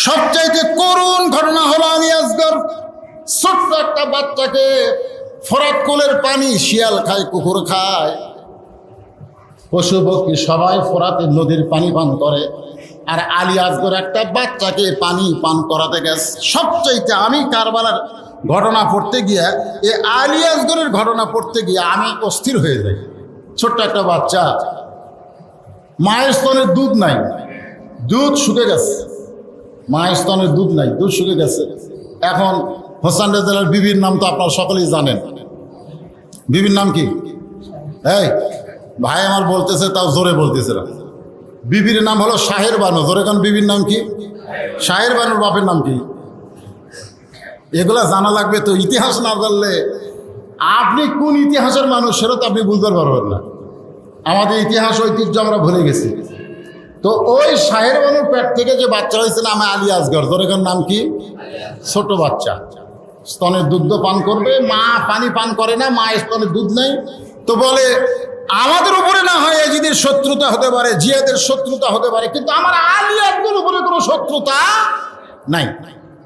সবচাইতে করুণ ঘটনা হলো আলী আসগর ছোট্ট একটা বাচ্চাকে ফোরাত কোলের পানি শিয়াল খায়, কুকুর খায়, পশু পক্ষী সবাই ফোরাতের নদীর পানি পান করে, আর আলী আসগর একটা বাচ্চাকে পানি পান করাতে গেছে। সবচাইতে আমি কারবালার ঘটনা পড়তে গিয়ে, এ আলী আসগরের ঘটনা পড়তে গিয়ে আমি অস্থির হয়ে যাই। ছোট্ট একটা বাচ্চা, মায়ের স্তনের দুধ নাই, দুধ শুকে গেছে, মায়ের স্তনের দুধ নাই, দুধ শুকে গেছে। এখন হোসেন রেজালের বিবির নাম তো আপনারা সকলেই জানেন। বিবির নাম কি? এই ভাই আমার বলতেছে, তাও জোরে বলতেছে না। বিবির নাম হলো শাহের বানু। জোরে কারণ বিবির নাম কি? শাহের বানুর বাপের নাম কি? এগুলা জানা লাগবে তো। ইতিহাস না জানলে আপনি কোন ইতিহাসের মানুষ সেটা তো আপনি বুঝতে পারবেন না। আমাদের ইতিহাস ঐতিহ্য আমরা ভুলে গেছি। তো ওই শাহের বানুর পেট থেকে যে বাচ্চা হয়েছে নাম আলী আসগর। জোরে কারণ নাম কি? ছোট বাচ্চা, স্তনের দুধ পান করবে, মা পানি পান করে না, মা স্তনের দুধ নেই। তো বলে আমাদের উপরে না হয় এজিদের শত্রুতা হতে পারে, জিয়াদের শত্রুতা হতে পারে, কিন্তু আমার আলী আসগরের উপরে কোনো শত্রুতা নাই,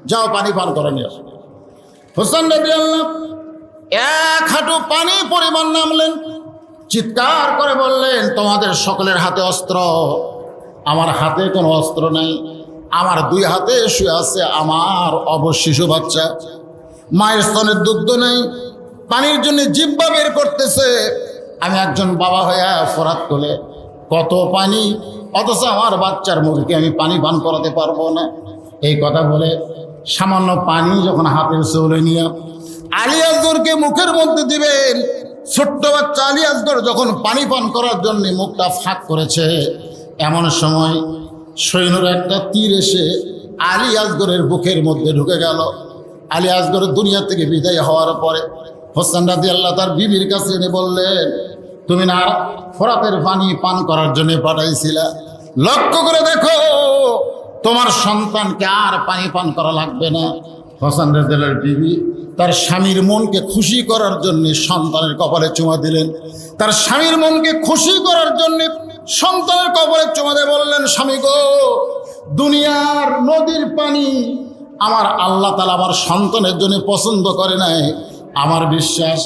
যাও পানি পান করে নিয়ে আসো। হোসেন রাদিয়াল্লাহু এক হাঁটু পানি পরিমাণ নামলেন, চিৎকার করে বললেন তোমাদের সকলের হাতে অস্ত্র, আমার হাতে কোনো অস্ত্র নাই। আমার দুই হাতে শুয়ে আছে আমার অবশিশু বাচ্চা, মায়ের স্তনের দুগ্ধ নেই, পানির জন্য জিহ্বা বের করতেছে। আমি একজন বাবা হয়ে ফোরাত কোলে কত পানি, অথচ আমার বাচ্চার মুখে আমি পানি পান করাতে পারবো না। এই কথা বলে সামান্য পানি যখন হাতের চৌলে নিয়ে আলী আসগরকে মুখের মধ্যে দিবেন, ছোট্ট বাচ্চা আলী আসগর যখন পানি পান করার জন্য মুখটা ফাঁক করেছে, এমন সময় সৈন্যর একটা তীর এসে আলী আসগরের বুকের মধ্যে ঢুকে গেল। আলী আসগরের দুনিয়া থেকে বিদায় হওয়ার পরে হোসেন রাদিয়াল্লাহু তার বিবির কাছে এনে বললেন, তুমি না ফোরাতের পানি পান করার জন্য পাঠাইছিলা, লক্ষ্য করে দেখো তোমার সন্তানকে আর পানি পান করা লাগবে না। হোসেন রাদিয়াল্লাহর বিবি তার স্বামীর মনকে খুশি করার জন্য সন্তানের কপালে চুমা দিলেন। তার স্বামীর মনকে খুশি করার জন্য সন্তানের কপালে চুমা দিয়ে বললেন, স্বামী গো, দুনিয়ার নদীর পানি আমার আল্লাহ তাআলা আমার সন্তানের জন্য পছন্দ করে নাই। আমার বিশ্বাস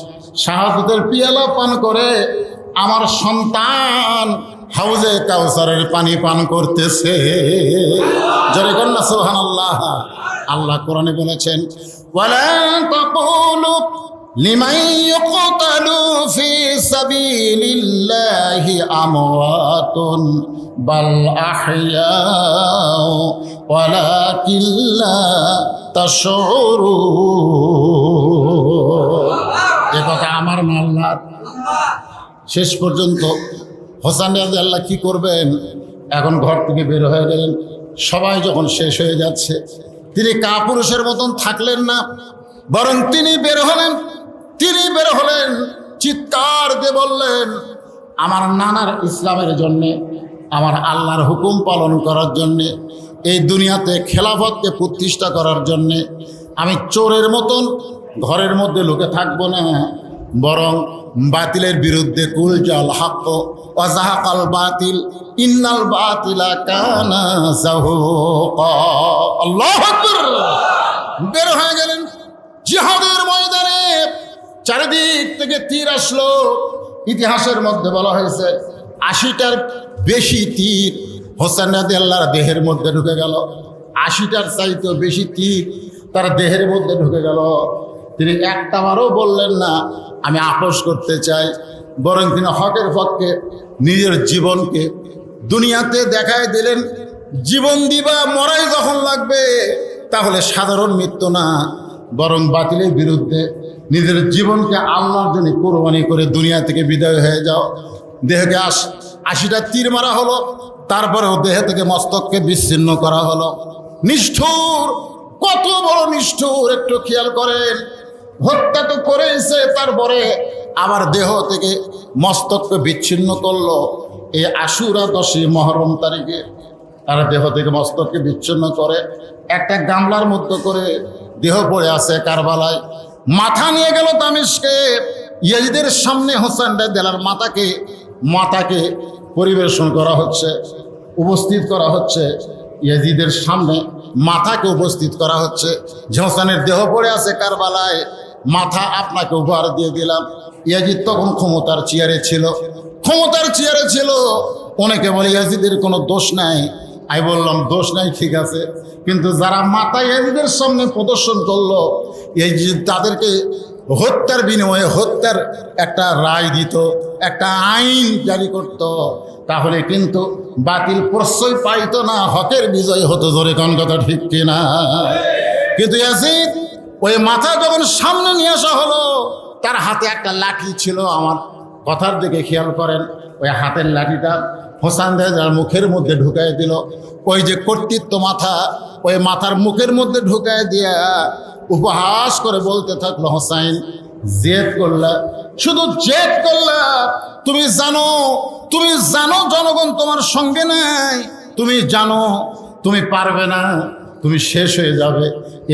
শাহাদাতের পিয়ালা পান করে আমার সন্তান হাউজে কাউসারের পানি পান করতেছে। জোরে কন্যা সুবহানাল্লাহ। আল্লাহ কোরআনে বলেছেন, ওয়ালা তাকুলু লিমান ইউকতালু ফি সাবিলিল্লাহি আমওয়াতুন বাল আহইয়াউ ওয়ালাকিন লা তাশউরুন। এ কথা আমার না আল্লাহর। শেষ পর্যন্ত হোসেন রাদিয়াল্লাহু কি করবেন, এখন ঘর থেকে বের হয়ে গেলেন। সবাই যখন শেষ হয়ে যাচ্ছে, তিনি কাপুরুষের মতন থাকলেন না, বরং তিনি বের হলেন, চিৎকার দিয়ে বললেন, আমার নানার ইসলামের জন্যে, আমার আল্লাহর হুকুম পালন করার জন্যে, এই দুনিয়াতে খেলাফতকে প্রতিষ্ঠা করার জন্যে আমি চোরের মতন ঘরের মধ্যে লুকে থাকবো না, বরং বাতিলের বিরুদ্ধে কুল জাল হক ওয়া যাহাকাল বাতিল ইন্নাল বাতিলা কানা যাহুকা। আল্লাহু আকবার। বের হয়ে গেলেন জিহাদের ময়দানে। চারিদিক থেকে তীর আসলো। ইতিহাসের মধ্যে বলা হয়েছে ৮০টার বেশি তীর হোসেন রাদিয়াল্লাহর দেহের মধ্যে ঢুকে গেল। ৮০টার চাইতেও বেশি তীর তার দেহের মধ্যে ঢুকে গেল। তিনি একটাবারও বললেন না আমি আপোস করতে চাই, বরং তিনি হকের পক্ষে নিজের জীবনকে দুনিয়াতে দেখায় দিলেন। জীবন দিবা মরাই যখন লাগবে, তাহলে সাধারণ মৃত্যু না, বরং বাতিলের বিরুদ্ধে নিজের জীবনকে আল্লাহর জন্য কোরবানি করে দুনিয়া থেকে বিদায় হয়ে যাও। দেহকে ৮০টা তীর মারা হলো, তারপরেও দেহ থেকে মস্তককে বিচ্ছিন্ন করা হলো। নিষ্ঠুর, কত বড় নিষ্ঠুর একটু খেয়াল করেন। হত্যা তো করেছে, তারপরে আবার দেহ থেকে মস্তককে বিচ্ছিন্ন করলো। এই আশুরা 10ই মহরম তারিখে তারা দেহ থেকে মস্তককে বিচ্ছিন্ন করে একটা গামলার মধ্যে করে দেহ পড়ে আছে কারবালায়। মাথা নিয়ে গেল দামেস্কে। ইয়াজিদের সামনে হোসেন রাদিয়াল্লাহর মাথাকে পরিবেশন করা হচ্ছে, উপস্থিত করা হচ্ছে। ইয়াজিদের সামনে মাথাকে উপস্থিত করা হচ্ছে যে হোসেনের দেহ পড়ে আছে কারবালায়, মাথা আপনাকে উপহার দিয়ে দিলাম। ইয়াজিদ তখন ক্ষমতার চেয়ারে ছিল। অনেকে বলে ইয়াজিদের কোনো দোষ নাই। আমি বললাম দোষ নাই ঠিক আছে, কিন্তু যারা মাথা ইয়াজিদের সামনে প্রদর্শন করলো, ইয়াজিদ তাদেরকে হত্যার বিনিময়ে হত্যার একটা রায় দিত, একটা আইন জারি করত, তাহলে কিন্তু বাতিল প্রশ্রয় পাইতো না, হকের বিজয় হতো। জোরে কোন কথা ঠিক কিনা? কিন্তু ইয়াজিদ ওই মাথা যখন সামনে নিয়ে আসা হলো, তার হাতে একটা লাঠি ছিল। আমার কথার দিকে খেয়াল করেন, ওই হাতের লাঠিটা হোসেন রাজার মুখের মধ্যে ঢুকাই দিল। ওই যে কর্তৃত্ব মাথা, ওই মাথার মুখের মধ্যে ঢুকাই দিয়া উপহাস করে বলতে থাকলো, হোসাইন জেদ করলা, শুধু জেদ করলা। তুমি জানো জনগণ তোমার সঙ্গে নাই, তুমি জানো তুমি পারবে না, তুমি শেষ হয়ে যাবে,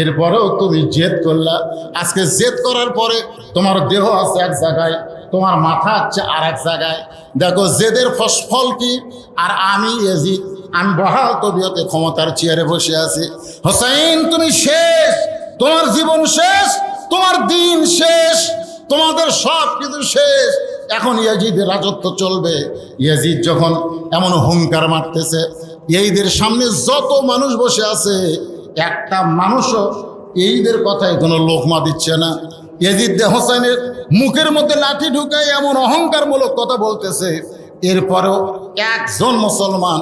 এরপরেও তুমি জেদ করলা। আজকে জেদ করার পরে তোমার দেহ আছে এক জায়গায়, তোমার মাথা আছে আর এক জায়গায়। দেখো জেদের ফল কি। আর আমি ইয়াজিদ, আমি বহাল তবিয়তে ক্ষমতার চেয়ারে বসে আছি। হোসেন তুমি শেষ, তোমার জীবন শেষ, তোমার দিন শেষ, তোমাদের সব কিছু শেষ। এখন ইয়াজিদের রাজত্ব চলবে। ইয়াজিদ যখন এমন হুঙ্কার মারতেছে, এইদের সামনে যত মানুষ বসে আছে, একটা মানুষও এইদের কথায় কোনো লোকমা দিচ্ছে না। ইয়াজিদ হোসেনের মুখের মধ্যে লাঠি ঢুকায় এমন অহংকারমূলক কথা বলতেছে, এরপরেও একজন মুসলমান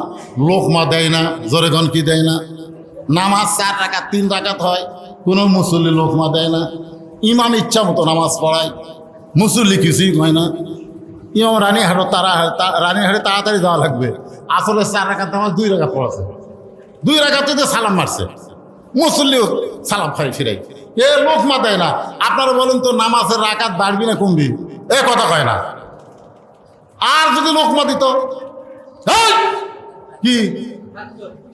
লোকমা দেয় না। জোরে গণ কি দেয় না? নামাজ 4 রাকাত 3 রাকাত হয়, কোনো মুসল্লি লোকমা দেয় না। ইমাম ইচ্ছা মতো নামাজ পড়ায়, মুসল্লি কিছুই হয় না। ইমাম রানীহাটে তাড়াতাড়ি যাওয়া লাগবে, আসলে 4 রাকাত নামাজ 2 রাকাত পড়াছে, 2 রাকাতে সালাম মারছে, মুসল্লিও সালাম খাই ফিরাই, লোকমা দেয় না। আপনারা বলেন তো নামাজের রাকাত বাড়বি না কমবি? কথা কয় না। আর যদি লোকমা দিত, কি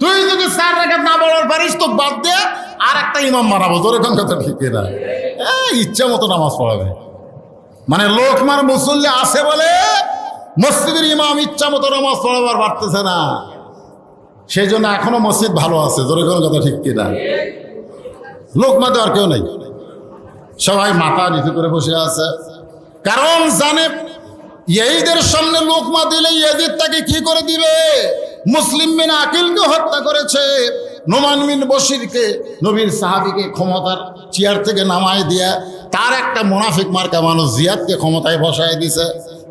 তুই যদি 4 রাকাত না পড়ার পারিস তো বাদ দিয়ে আর একটা ইমাম বানাবো। তোর এখন কথা ঠিক না, ইচ্ছা মতো নামাজ পড়াবে। মানে লোকমার মুসল্লি আছে বলে মসজিদের ইমাম ইচ্ছা মতো নামাজ পড়াবার পারতেছে না, সেই জন্য এখনো মসজিদ ভালো আছে। তোর এখন কথা ঠিক কিনা? লোকমা দেওয়ার কেউ নেই, সবাই মাথা নিচু করে বসে আছে, কারণ জানে ইয়াজিদের সামনে লোকমা দিলে ইয়াজিদ তাকে কি করে দিবে। মুসলিম বিন আকিলকে হত্যা করেছে, নোমান বিন বশিরকে, নবীর সাহাবীকে ক্ষমতার চেয়ার থেকে নামায় দিয়া তার একটা মুনাফিক মার্কা মানুষ জিয়াদকে ক্ষমতায় বসায় দিছে।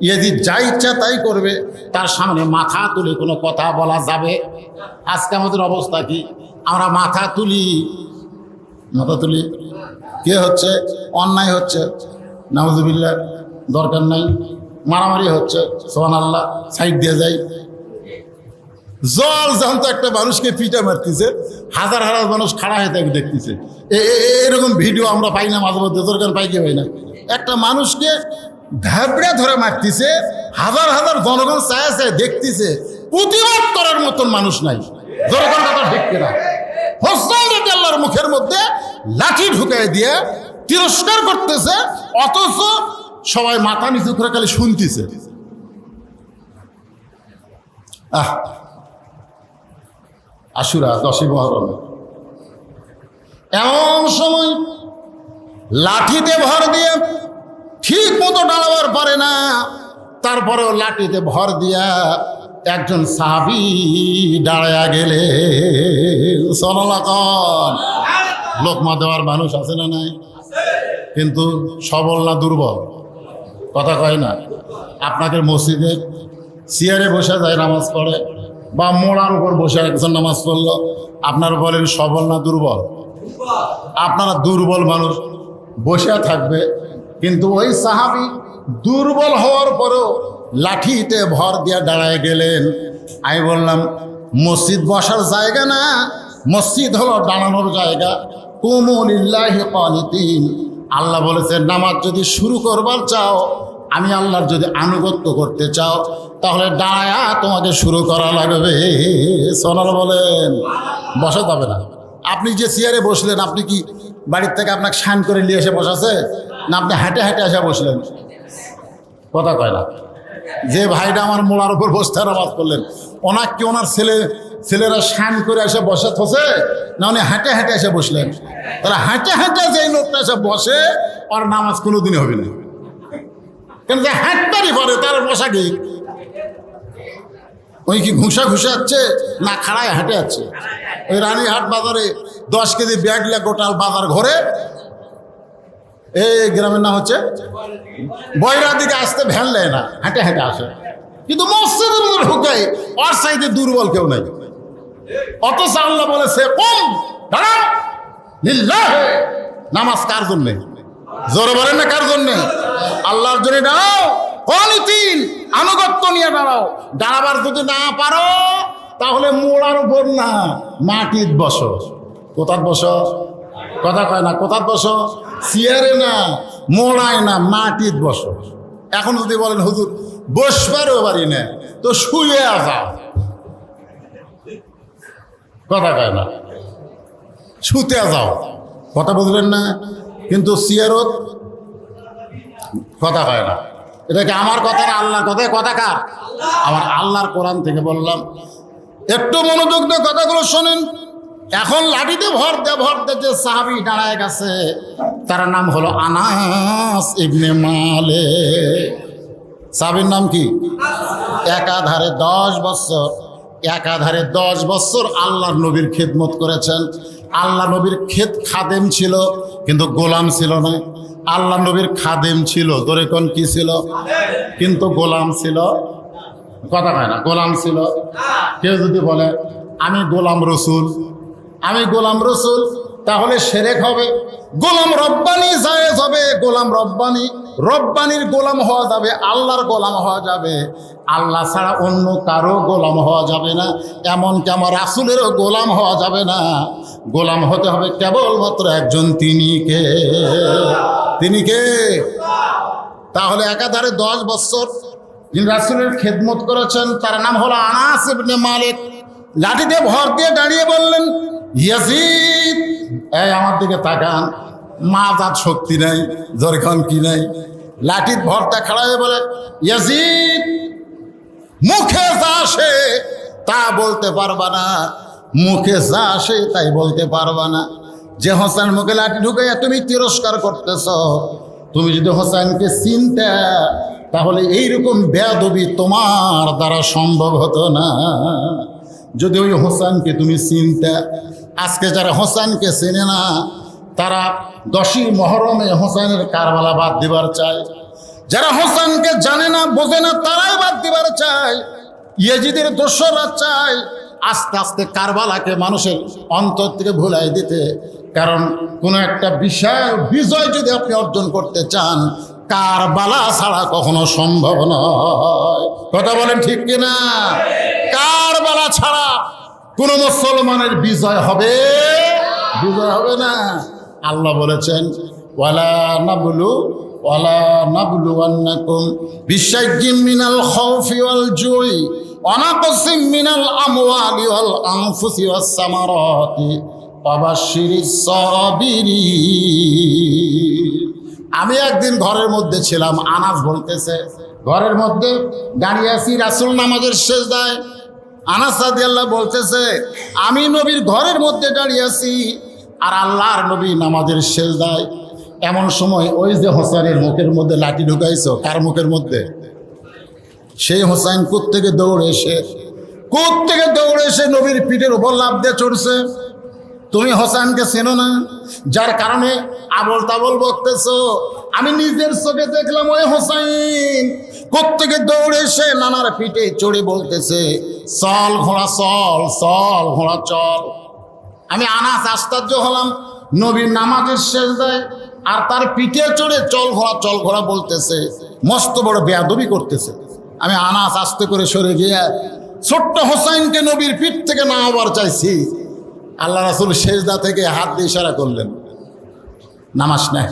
ইয়াজিদ যা ইচ্ছা তাই করবে, তার সামনে মাথা তুলে কোনো কথা বলা যাবে? আজকে আমাদের অবস্থা কি? আমরা মাথা তুলি কে হচ্ছে? অন্যায় হচ্ছে, নাউজুবিল্লাহ, দরকার নাই। মারামারি হচ্ছে, সুবহানাল্লাহ, সাইড দিয়ে যাই। জল যখন তো একটা মানুষকে পিটা মারতেছে, হাজার মানুষ খাড়া হয়ে তাকে দেখতেছে। এরকম ভিডিও আমরা পাই না মাঝে মধ্যে? দরকার পাই কি পাই না? একটা মানুষকে ধাবড়া ধরে মারতেছে, হাজার জনগণ চায় দেখতেছে, প্রতিবাদ করার মতন মানুষ নাই। দরকার কথা ঠিক কিনা? হোসেন রাদিয়াল্লাহর মুখের মধ্যে লাঠি ঢুকাই দিয়ে তিরস্কার করতেছে, অথচ সবাই মাথা নিচু করে খালি শুনতেছে। আশুরা 10ই মুহররম, এমন সময় লাঠিতে ভর দিয়ে ঠিক মতো দাঁড়াবার পারে না, তারপরেও লাঠিতে ভর দিয়া একজন সাহাবী দাঁড়ায়া গেলে। লোকমা দেওয়ার মানুষ আছে না নাই? কিন্তু সবল না দুর্বল? কথা কয় না? আপনাদের মসজিদে চেয়ারে বসে যায় নামাজ পড়ে, বা মোড়ার উপর বসে একজন নামাজ পড়লো, আপনারা বলেন সবল না দুর্বল? আপনারা দুর্বল মানুষ বসে থাকবে, কিন্তু ওই সাহাবী দুর্বল হওয়ার পরেও লাঠিতে ভর দিয়া দাঁড়ায় গেলেন। আমি বললাম মসজিদ বসার জায়গা না, মসজিদ হলো দাঁড়ানোর জায়গা। কুমু লিল্লাহি কানিতিন, আল্লাহ বলেছে নামাজ যদি শুরু করবার চাও, আমি আল্লাহর যদি আনুগত্য করতে চাও, তাহলে দাঁড়ায়া তোমাকে শুরু করা লাগবে। সোনাল বলেন, বসা যাবে না। আপনি যে চেয়ারে বসলেন, আপনি কি বাড়ির থেকে আপনাকে শান করে নিয়ে এসে বসাছে, না আপনি হেঁটে এসে বসলেন? কথা কয় না। যে ভাইটা আমার মোড়ার উপর বসতে নামাজ পড়লেন, ওনার কি ওনার ছেলেরা শান করে এসে বসে থসে, না উনি হাঁটে হাঁটে এসে বসলেন? তারা হাঁটে হাঁটে যে লোকটা এসে বসে, ওর নামাজ কোনোদিনই হবে না। কেন যে হাঁটতারই পারে, তার বসা কি? ওই কি ঘুষা যাচ্ছে না খাড়ায় হাঁটে যাচ্ছে? ওই রানীহাট বাজারে 10 কেজি ব্যাগ লে গোটাল বাজার ঘরে, এই গ্রামের নাম হচ্ছে বয়রার দিকে আসতে ভ্যান নেয় না, হাঁটে হাঁটে আসে। কিন্তু মসজিদের মধ্যে ঢুকে ওর চাইতে দুর্বল কেউ নাই। অথচ আল্লাহ বলেছে কম দাঁড়াও লিল্লাহে। নামাজ কার জন্যে? জোরে বলেন না কার জন্যে? আল্লাহর জন্য দাঁড়াও। কনিতিন আনুগত্য নিয়ে দাঁড়াও। দাঁড়াবার যদি না পারো তাহলে মোড়ার উপর না, মাটির বসো। কোথার বসো? কথা কয় না। কোথার বসো? চেয়ারে না, মোড়ায় না, মাটির বসো। এখন যদি বলেন হুজুর বসবারও পারি না, তো শুয়ে যাও। কথা কয় না, শুতে যাও। কথা বুঝলেন না? কিন্তু চেয়ারত কথা কয় না। এটা কি আমার কথা না আল্লাহর কথায়? কথা কার? আমার আল্লাহর কোরআন থেকে বললাম। একটু মনোযোগ দিয়ে কথাগুলো শোনেন। এখন লাঠিতে ভর দে যে সাহাবী দাঁড়ায় গেছে, তার নাম হলো আনাস ইবনে মালিক। সাহাবীর নাম কি? একাধারে 10 বছর আল্লাহর নবীর খেদমত করেছেন। আল্লাহ নবীর খাদেম ছিল, কিন্তু গোলাম ছিল না। আল্লাহ নবীর খাদেম ছিল, তোরে কোন কি ছিল? কিন্তু গোলাম ছিল। কথা কয় না, গোলাম ছিল। কেউ যদি বলে আমি গোলাম রসুল, তাহলে শিরক হবে। গোলাম রব্বানি জায়েজ হবে। গোলাম রব্বানির গোলাম হওয়া যাবে, আল্লাহর গোলাম হওয়া যাবে। আল্লাহ ছাড়া অন্য কারো গোলাম হওয়া যাবে না। এমনকি আমার রাসূলেরও গোলাম হওয়া যাবে না। গোলাম হতে হবে কেবলমাত্র একজন, তিনি কে? তাহলে একাধারে 10 বছর যিনি রাসূলের খেদমত করেছেন, তার নাম হলো আনাস ইবনে মালিক। লাঠিতে ভর দিয়ে দাঁড়িয়ে বললেন, ইয়াজিদ, এই আমার দিকে তাকান। মাজাত শক্তি নাই, জরখান কি নাই। লাঠির ভরটা খাড়া হয়ে বলে, ইয়াজিদ, মুখে যা আসে তা বলতে পারবা না, মুখে যা আসে তাই বলতে পারবা না। যে হোসেন মুখে লাঠি ঢুকে তুমি তিরস্কার করতেছ, তুমি যদি হোসেনকে চিনতে তাহলে এইরকম বেয়াদবি তোমার দ্বারা সম্ভব হতো না। যদি ওই হোসেনকে তুমি চিনতে। আজকে যারা হোসেনকে চেনে না, তারা 10ই মহরমে হোসেনের কারবালা বাদ দিবার চায়। যারা হোসেনকে জানে না, বোঝে না, তারাই বাদ দিবার চায়। ইয়াজিদের দোসররা চায় আস্তে আস্তে কারবালাকে মানুষের অন্তর থেকে ভুলাই দিতে। কারণ কোনো একটা বিজয় যদি আপনি অর্জন করতে চান, কারবালা ছাড়া কখনো সম্ভব নয়। কথা বলেন ঠিক কিনা? কারবালা ছাড়া কোনো মুসলমানের বিজয় হবে না। আল্লাহ বলেছেন, ওয়ালা নাবলুওয়ান্নাকুম বিশাইয়্যিম মিনাল খাউফি ওয়াল জুই ওয়া নাকসিম মিনাল আমওয়ালি ওয়াল আনফুসি ওয়াস সামারাতি ওয়াবাশশিরিস সাবিরিন। আমি একদিন ঘরের মধ্যে ছিলাম, আনাস বলতেছে, ঘরের মধ্যে দাঁড়িয়ে আছি রাসূল নামাজের সিজদায়। আনাস রাদিয়াল্লাহু বলতেছে, আমি নবীর ঘরের মধ্যে দাঁড়িয়ে আছি আর আল্লাহর নবী নামাজের সিজদায়। এমন সময় ওই যে হোসেনের মুখের মধ্যে লাঠি ঢুকাইছো, কার মুখের মধ্যে? সেই হোসেন কোত্থেকে দৌড়ে এসে নবীর পিঠের উপর লাফ দিয়ে চড়ছে। তুমি হোসেনকে চেনো না, যার কারণে আবল তাবল বকতেছো। আমি নিজের চোখে দেখলাম ওই হোসেন কোত্থেকে দৌড়ে এসে নানার পিঠে চড়ে বলতেছে, চল ঘোড়া চল। আমি আনাস আশ্চর্য হলাম, নবীর নামাজের সিজদায় আর তার পিঠে চড়ে চল ঘোড়া বলতেছে, মস্ত বড় বেয়াদবি করতেছে। আমি আনাস আস্তে করে সরে গিয়ে ছোট্ট হোসেনকে নবীর পিঠ থেকে না হবার চাইছি। আল্লাহ রাসূল সিজদা থেকে হাত দিয়ে ইশারা করলেন, নামাজ নেয়।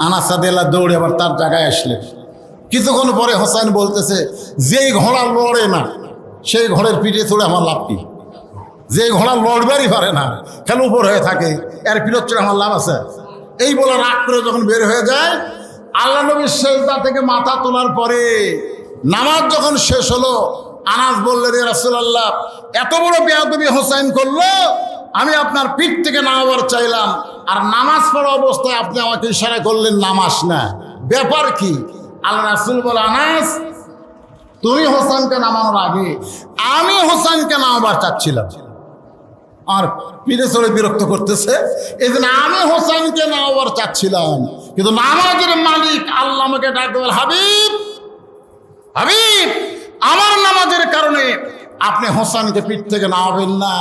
আনাস রাদিয়াল্লাহু দৌড়ে আবার তার জায়গায় আসলেন। কিছুক্ষণ পরে হোসেন বলতেছে, যেই ঘোড়া লড়ে না সেই ঘোড়ার পিঠে চড়ে আমার লাভ কি? যে ঘোড়া লড়বারই পারে না, খেলে উপর হয়ে থাকে, এর পিঠে চড়ে আমার লাভ আছে? এই বলে রাগ করে যখন বের হয়ে যায়, আল্লাহ নবীর সেজদা থেকে মাথা তোলার পরে নামাজ যখন শেষ হলো, আনাস বললেন, এ রাসূলুল্লাহ, এত বড় বেয়াদবি হোসাইন করলো, আমি আপনার পিঠ থেকে নামাবার চাইলাম, আর নামাজ পড়া অবস্থায় আপনি আমাকে ইশারা করলেন নামাজ না, ব্যাপার কি? আল্লাহ রাসূল বলে, আনাস, তুমি হোসেনকে নামানোর আগে আমি হোসেনকে নামাবার চাচ্ছিলাম, আর পিঠে চড়ে বিরক্ত করতেছে, এই জন্য আমি হোসেনকে নামাবার চাচ্ছিলাম, কিন্তু নামাজের মালিক আল্লাহ আমাকে ডাক দেবেন, হাবিব, হাবিব, আমার নামাজের কারণে আপনি হোসেনকে পিঠ থেকে নামাবেন না।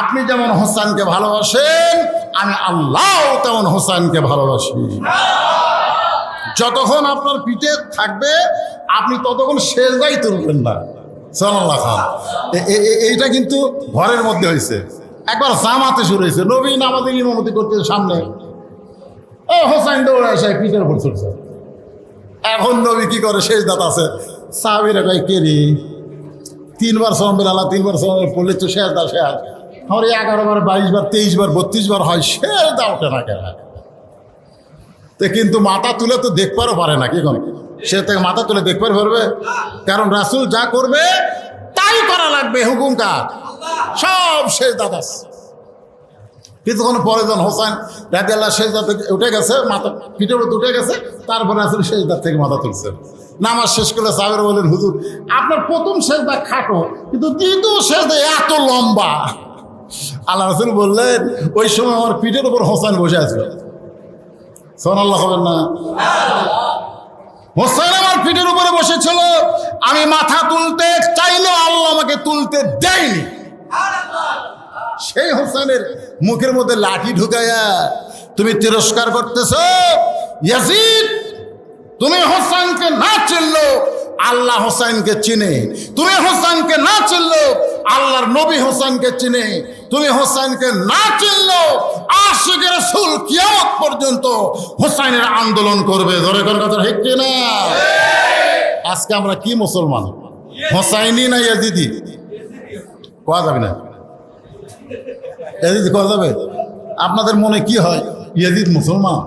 আপনি যেমন হোসেনকে ভালোবাসেন, আমি আল্লাহ তেমন হোসেনকে ভালোবাসি। যতক্ষণ আপনার পিঠে থাকবে আপনি ততক্ষণ সেজদাই তুলবেন না। সাল্লাল্লাহু খান, এইটা কিন্তু ঘরের মধ্যে হয়েছে। একবার জামাতে শুরু হয়েছে, নবী নামাজের ইমামতি করতে সামনে, ও হোসেন দৌড়ে এসে পিঠের উপর চলছে। এখন নবী কি করে, সেজদাত আছে, সাহাবীরা কয়, কে রে, 3 বার সালাম আল্লাহ, 3 বার সালাম পড়লে তো সেজদা শেষ, আমার 11 বার 22 বার 23 বার 32 বার হয়, সেজদা ওঠে না কেন? তো কিন্তু মাথা তুলে তো দেখবারও পারে না, কি করে সে থেকে মাথা তুলে দেখবার পারবে? কারণ রাসূল যা করবে তাই করা লাগবে, হুকুম কার? সব সেজদা দাস। কিছুক্ষণ পরে যখন হোসেন রাদিয়াল্লাহু সেজদা থেকে উঠে গেছে, মাথা পিঠের উপর উঠে গেছে, তারপর রাসূল সেজদা থেকে মাথা তুলছে। নামাজ শেষ করলে সাহাবীরা বললেন, হুজুর, আপনার প্রথম সেজদা খাটো, কিন্তু দ্বিতীয় সেজদা এত লম্বা। আল্লাহ রাসূল বললেন, ওই সময় আমার পিঠের উপর হোসেন বসে আছে। সুবহানাল্লাহ হবেন না? হোসেন আমার পিঠের উপরে বসেছিল, আমি মাথা তুলতে চাইলেও আল্লাহ আমাকে তুলতে দেয়নি। সেই হোসেনের মুখের মধ্যে লাঠি ঢুকাইয়া তুমি তিরস্কার করতেছো, ইয়াজিদ, তুমি হোসেনকে না চিনলো, আল্লাহ হোসেনকে চিনে। তুমি হোসেনকে না চিনলো, আল্লাহর নবী হোসেনকে চিনে। তুমি হোসেনকে না চিনলো, আশিকে রাসূল কিয়ামত পর্যন্ত হোসেনের আন্দোলন করবে। ধরে কোন কথা ঠিক কিনা? আজকে আমরা কি মুসলমান, হোসাইনি না ইয়াজিদি? কোয়া যাবে না, ইয়াজিদ কোয়া যাবে? আপনাদের মনে কি হয়, ইয়াজিদ মুসলমান?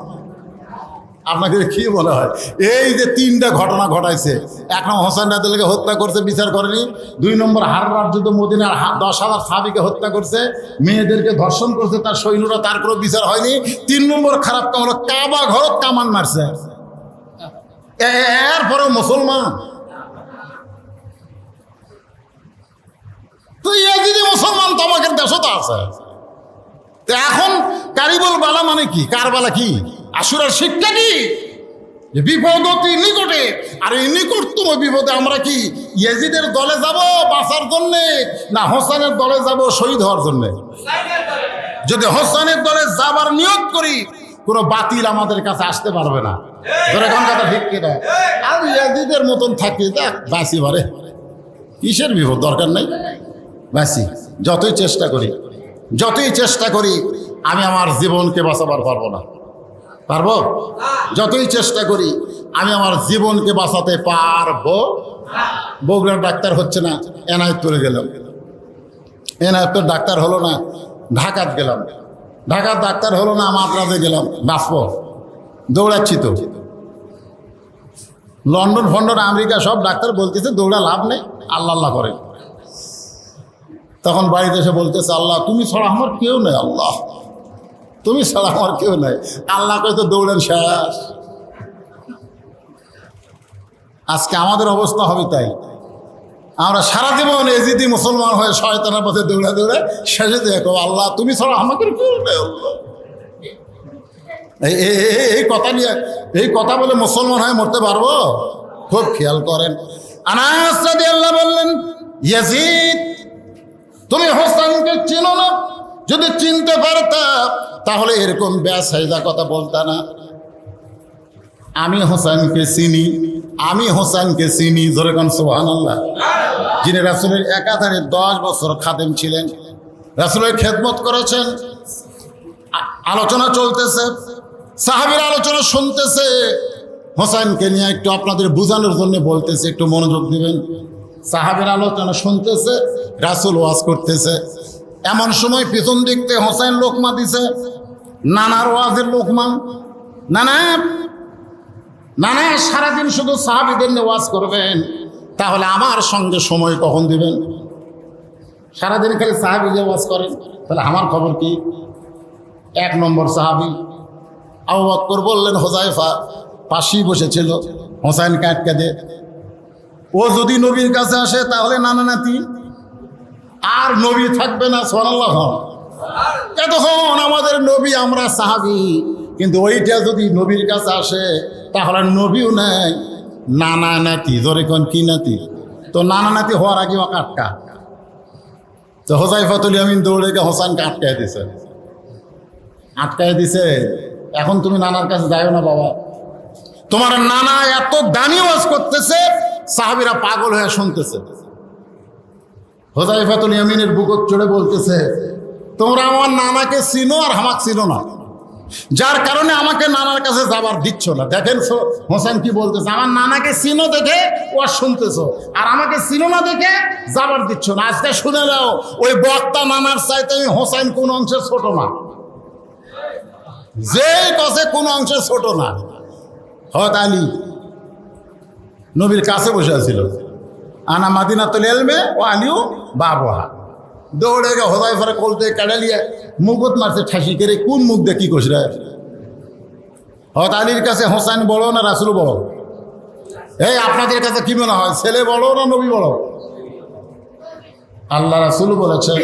আপনাকে কি বলা হয়? এই যে 3টা ঘটনা ঘটাইছে, 1 নম্বর হোসেন রাদিয়াল্লাহু হত্যা করছে, বিচার করেনি। 2 নম্বর হাররার যুদ্ধ, মদিনার 10,000 সাহাবীকে হত্যা করছে, মেয়েদেরকে ধর্ষণ করছে তার সৈন্যরা, তার কোনো বিচার হয়নি। 3 নম্বর খারাপ কাম হলো কাবা ঘর কামান মারছে, এরপরেও মুসলমান। তো ইয়াজিদি মুসলমান তো আমাদের দেশও তো আছে। এখন কারিবুল বালা মানে কি? কারবালা কি? আশুরার শিক্ষা কি? বিপদ অতি নিকটে, আর এই নিকটতম বিপদে আমরা কি ইয়াজিদের দলে যাব বাঁচার জন্যে, না হোসেনের দলে যাব শহীদ হওয়ার জন্যে? যদি হোসেনের দলে যাবার নিয়ত করি, কোনো বাতিল আমাদের কাছে আসতে পারবে না। ধরে কোন কথা ঠিক কিনা? আর ইয়াজিদের মতন থাকি, দেখ বাঁচি পারে, কিসের বিপদ? দরকার নেই, বাঁচি। যতই চেষ্টা করি আমি আমার জীবনকে বাঁচাবার পারবো না। পারবো? যতই চেষ্টা করি আমি আমার জীবনকে বাঁচাতে পারবো। বগুড়ার ডাক্তার হচ্ছে না, এনায়েতপুরে গেলাম, এনায়েতপুর ডাক্তার হলো না, ঢাকাত গেলাম, ঢাকার ডাক্তার হলো না, মাদ্রাজে গেলাম, বাঁচবো। দৌড়াচ্ছি তো, লন্ডন ফন্ডন আমেরিকা সব ডাক্তার বলতেছে দৌড়া লাভ নেই, আল্লাহ আল্লাহ করে। তখন বাড়িতে এসে বলতেছে, আল্লাহ তুমি ছাড়া আমার কেউ নেই, আল্লাহ তুমি ছাড়া আমার কেউ নেই। আল্লাহ কয় তো দৌড়েন শেষ। আজকে আমাদের অবস্থা হবে তাই। আমরা সারা জীবন এজিদি মুসলমান হয়ে শয়তানের পথে দৌড়ে দৌড়ে শেষে দেখো, আল্লাহ তুমি ছাড়া আমাকে কেউ নেই। এই কথা নিয়ে, এই কথা বলে মুসলমান হয়ে মরতে পারবো? খুব খেয়াল করেন। আনাস রাদিয়াল্লাহু বললেন, ইয়াজিদ, তুমি হোসেনকে চিনো না? যদি চিনতে পারতা তাহলে এরকম বেসাইদা কথা বলতা না। আমি হোসেনকে চিনি, আমি হোসেনকে চিনি। ধরে কোন সুবহানাল্লাহ। যিনি রাসূলের একাধারে 10 বছর খাদেম ছিলেন, রাসূলের খেদমত করেছেন। আলোচনা চলতেছে, সাহাবীর আলোচনা শুনতেছে, হোসেনকে নিয়ে একটু আপনাদের বোঝানোর জন্য বলতেছে, একটু মনোযোগ দিবেন। সাহাবীর আলোচনা শুনতেছে, রাসূল ওয়াজ করতেছে। এমন সময় পিছন দিক থেকে হোসেন লোকমা দিছে, নানার ওয়াজের লোকমা। নানা না না, সারাদিন শুধু সাহাবীদের নিয়ে ওয়াজ করবেন, তাহলে আমার সঙ্গে সময় কখন দিবেন? সারাদিন খালি সাহাবীদের ওয়াজ করেন, তাহলে আমার খবর কি? 1 নম্বর সাহাবী আবু বকর বললেন, হুযায়ফা পাশেই বসেছিল, হোসাইনকে আটকে দে। ও যদি নবীর কাছে আসে তাহলে নানা নাতি, আর নবী থাকবে না। সুবহানাল্লাহ। এতক্ষণ আমাদের নবী, আমরা সাহাবী, কিন্তু ওইটা যদি নবীর কাছে আসে তাহলে নবীও নাই, নানা নাতি। ধরে কোন কি নাতি? তো নানা নাতি হওয়ার আগে ওকে আটকা। তো হুযায়ফাতুল ইয়ামিন দৌড়ে গিয়ে হোসাইনকে আটকায় দিছে। এখন তুমি নানার কাছে যাও না বাবা, তোমার নানা এত দামি ওয়াজ করতেছে, সাহাবীরা পাগল হয়ে শুনতেছে। হুযায়ফাতুল ইয়ামিনের বুকত চড়ে বলতেছে, তোমরা আমার নানাকে চিনো আর আমাকে চিনো না, যার কারণে আমাকে নানার কাছে যাবার দিচ্ছ না। দেখেন হোসেন কি বলতেছে, আমার নানাকে চিনো দেখে ওয়াজ শুনতেছো, আর আমাকে চিনো না দেখে যাবার দিচ্ছ না। আজকে শুনে নাও, ওই বক্তা নানার চাইতে আমি হোসেন কোন অংশে ছোট না, যে কাছে কোন অংশে ছোট না। হযরত আলী নবীর কাছে বসে আছিল, আনা মাদিনাতুল ইলমে ও আলিও বাবুহা। দৌড়ে গে হুযায়ফার কোলতে কাড়ালিয়ে মুকুট মারছে ঠাসি করে, কোন মুখ দিয়ে কি কইছ রে? হযরত আলীর কাছে হোসেন বড় না রাসূল বড়? এই আপনাদের কাছে কি মনে হয়, ছেলে বড় না নবী বড়? আল্লাহ রাসূল বলেছেন,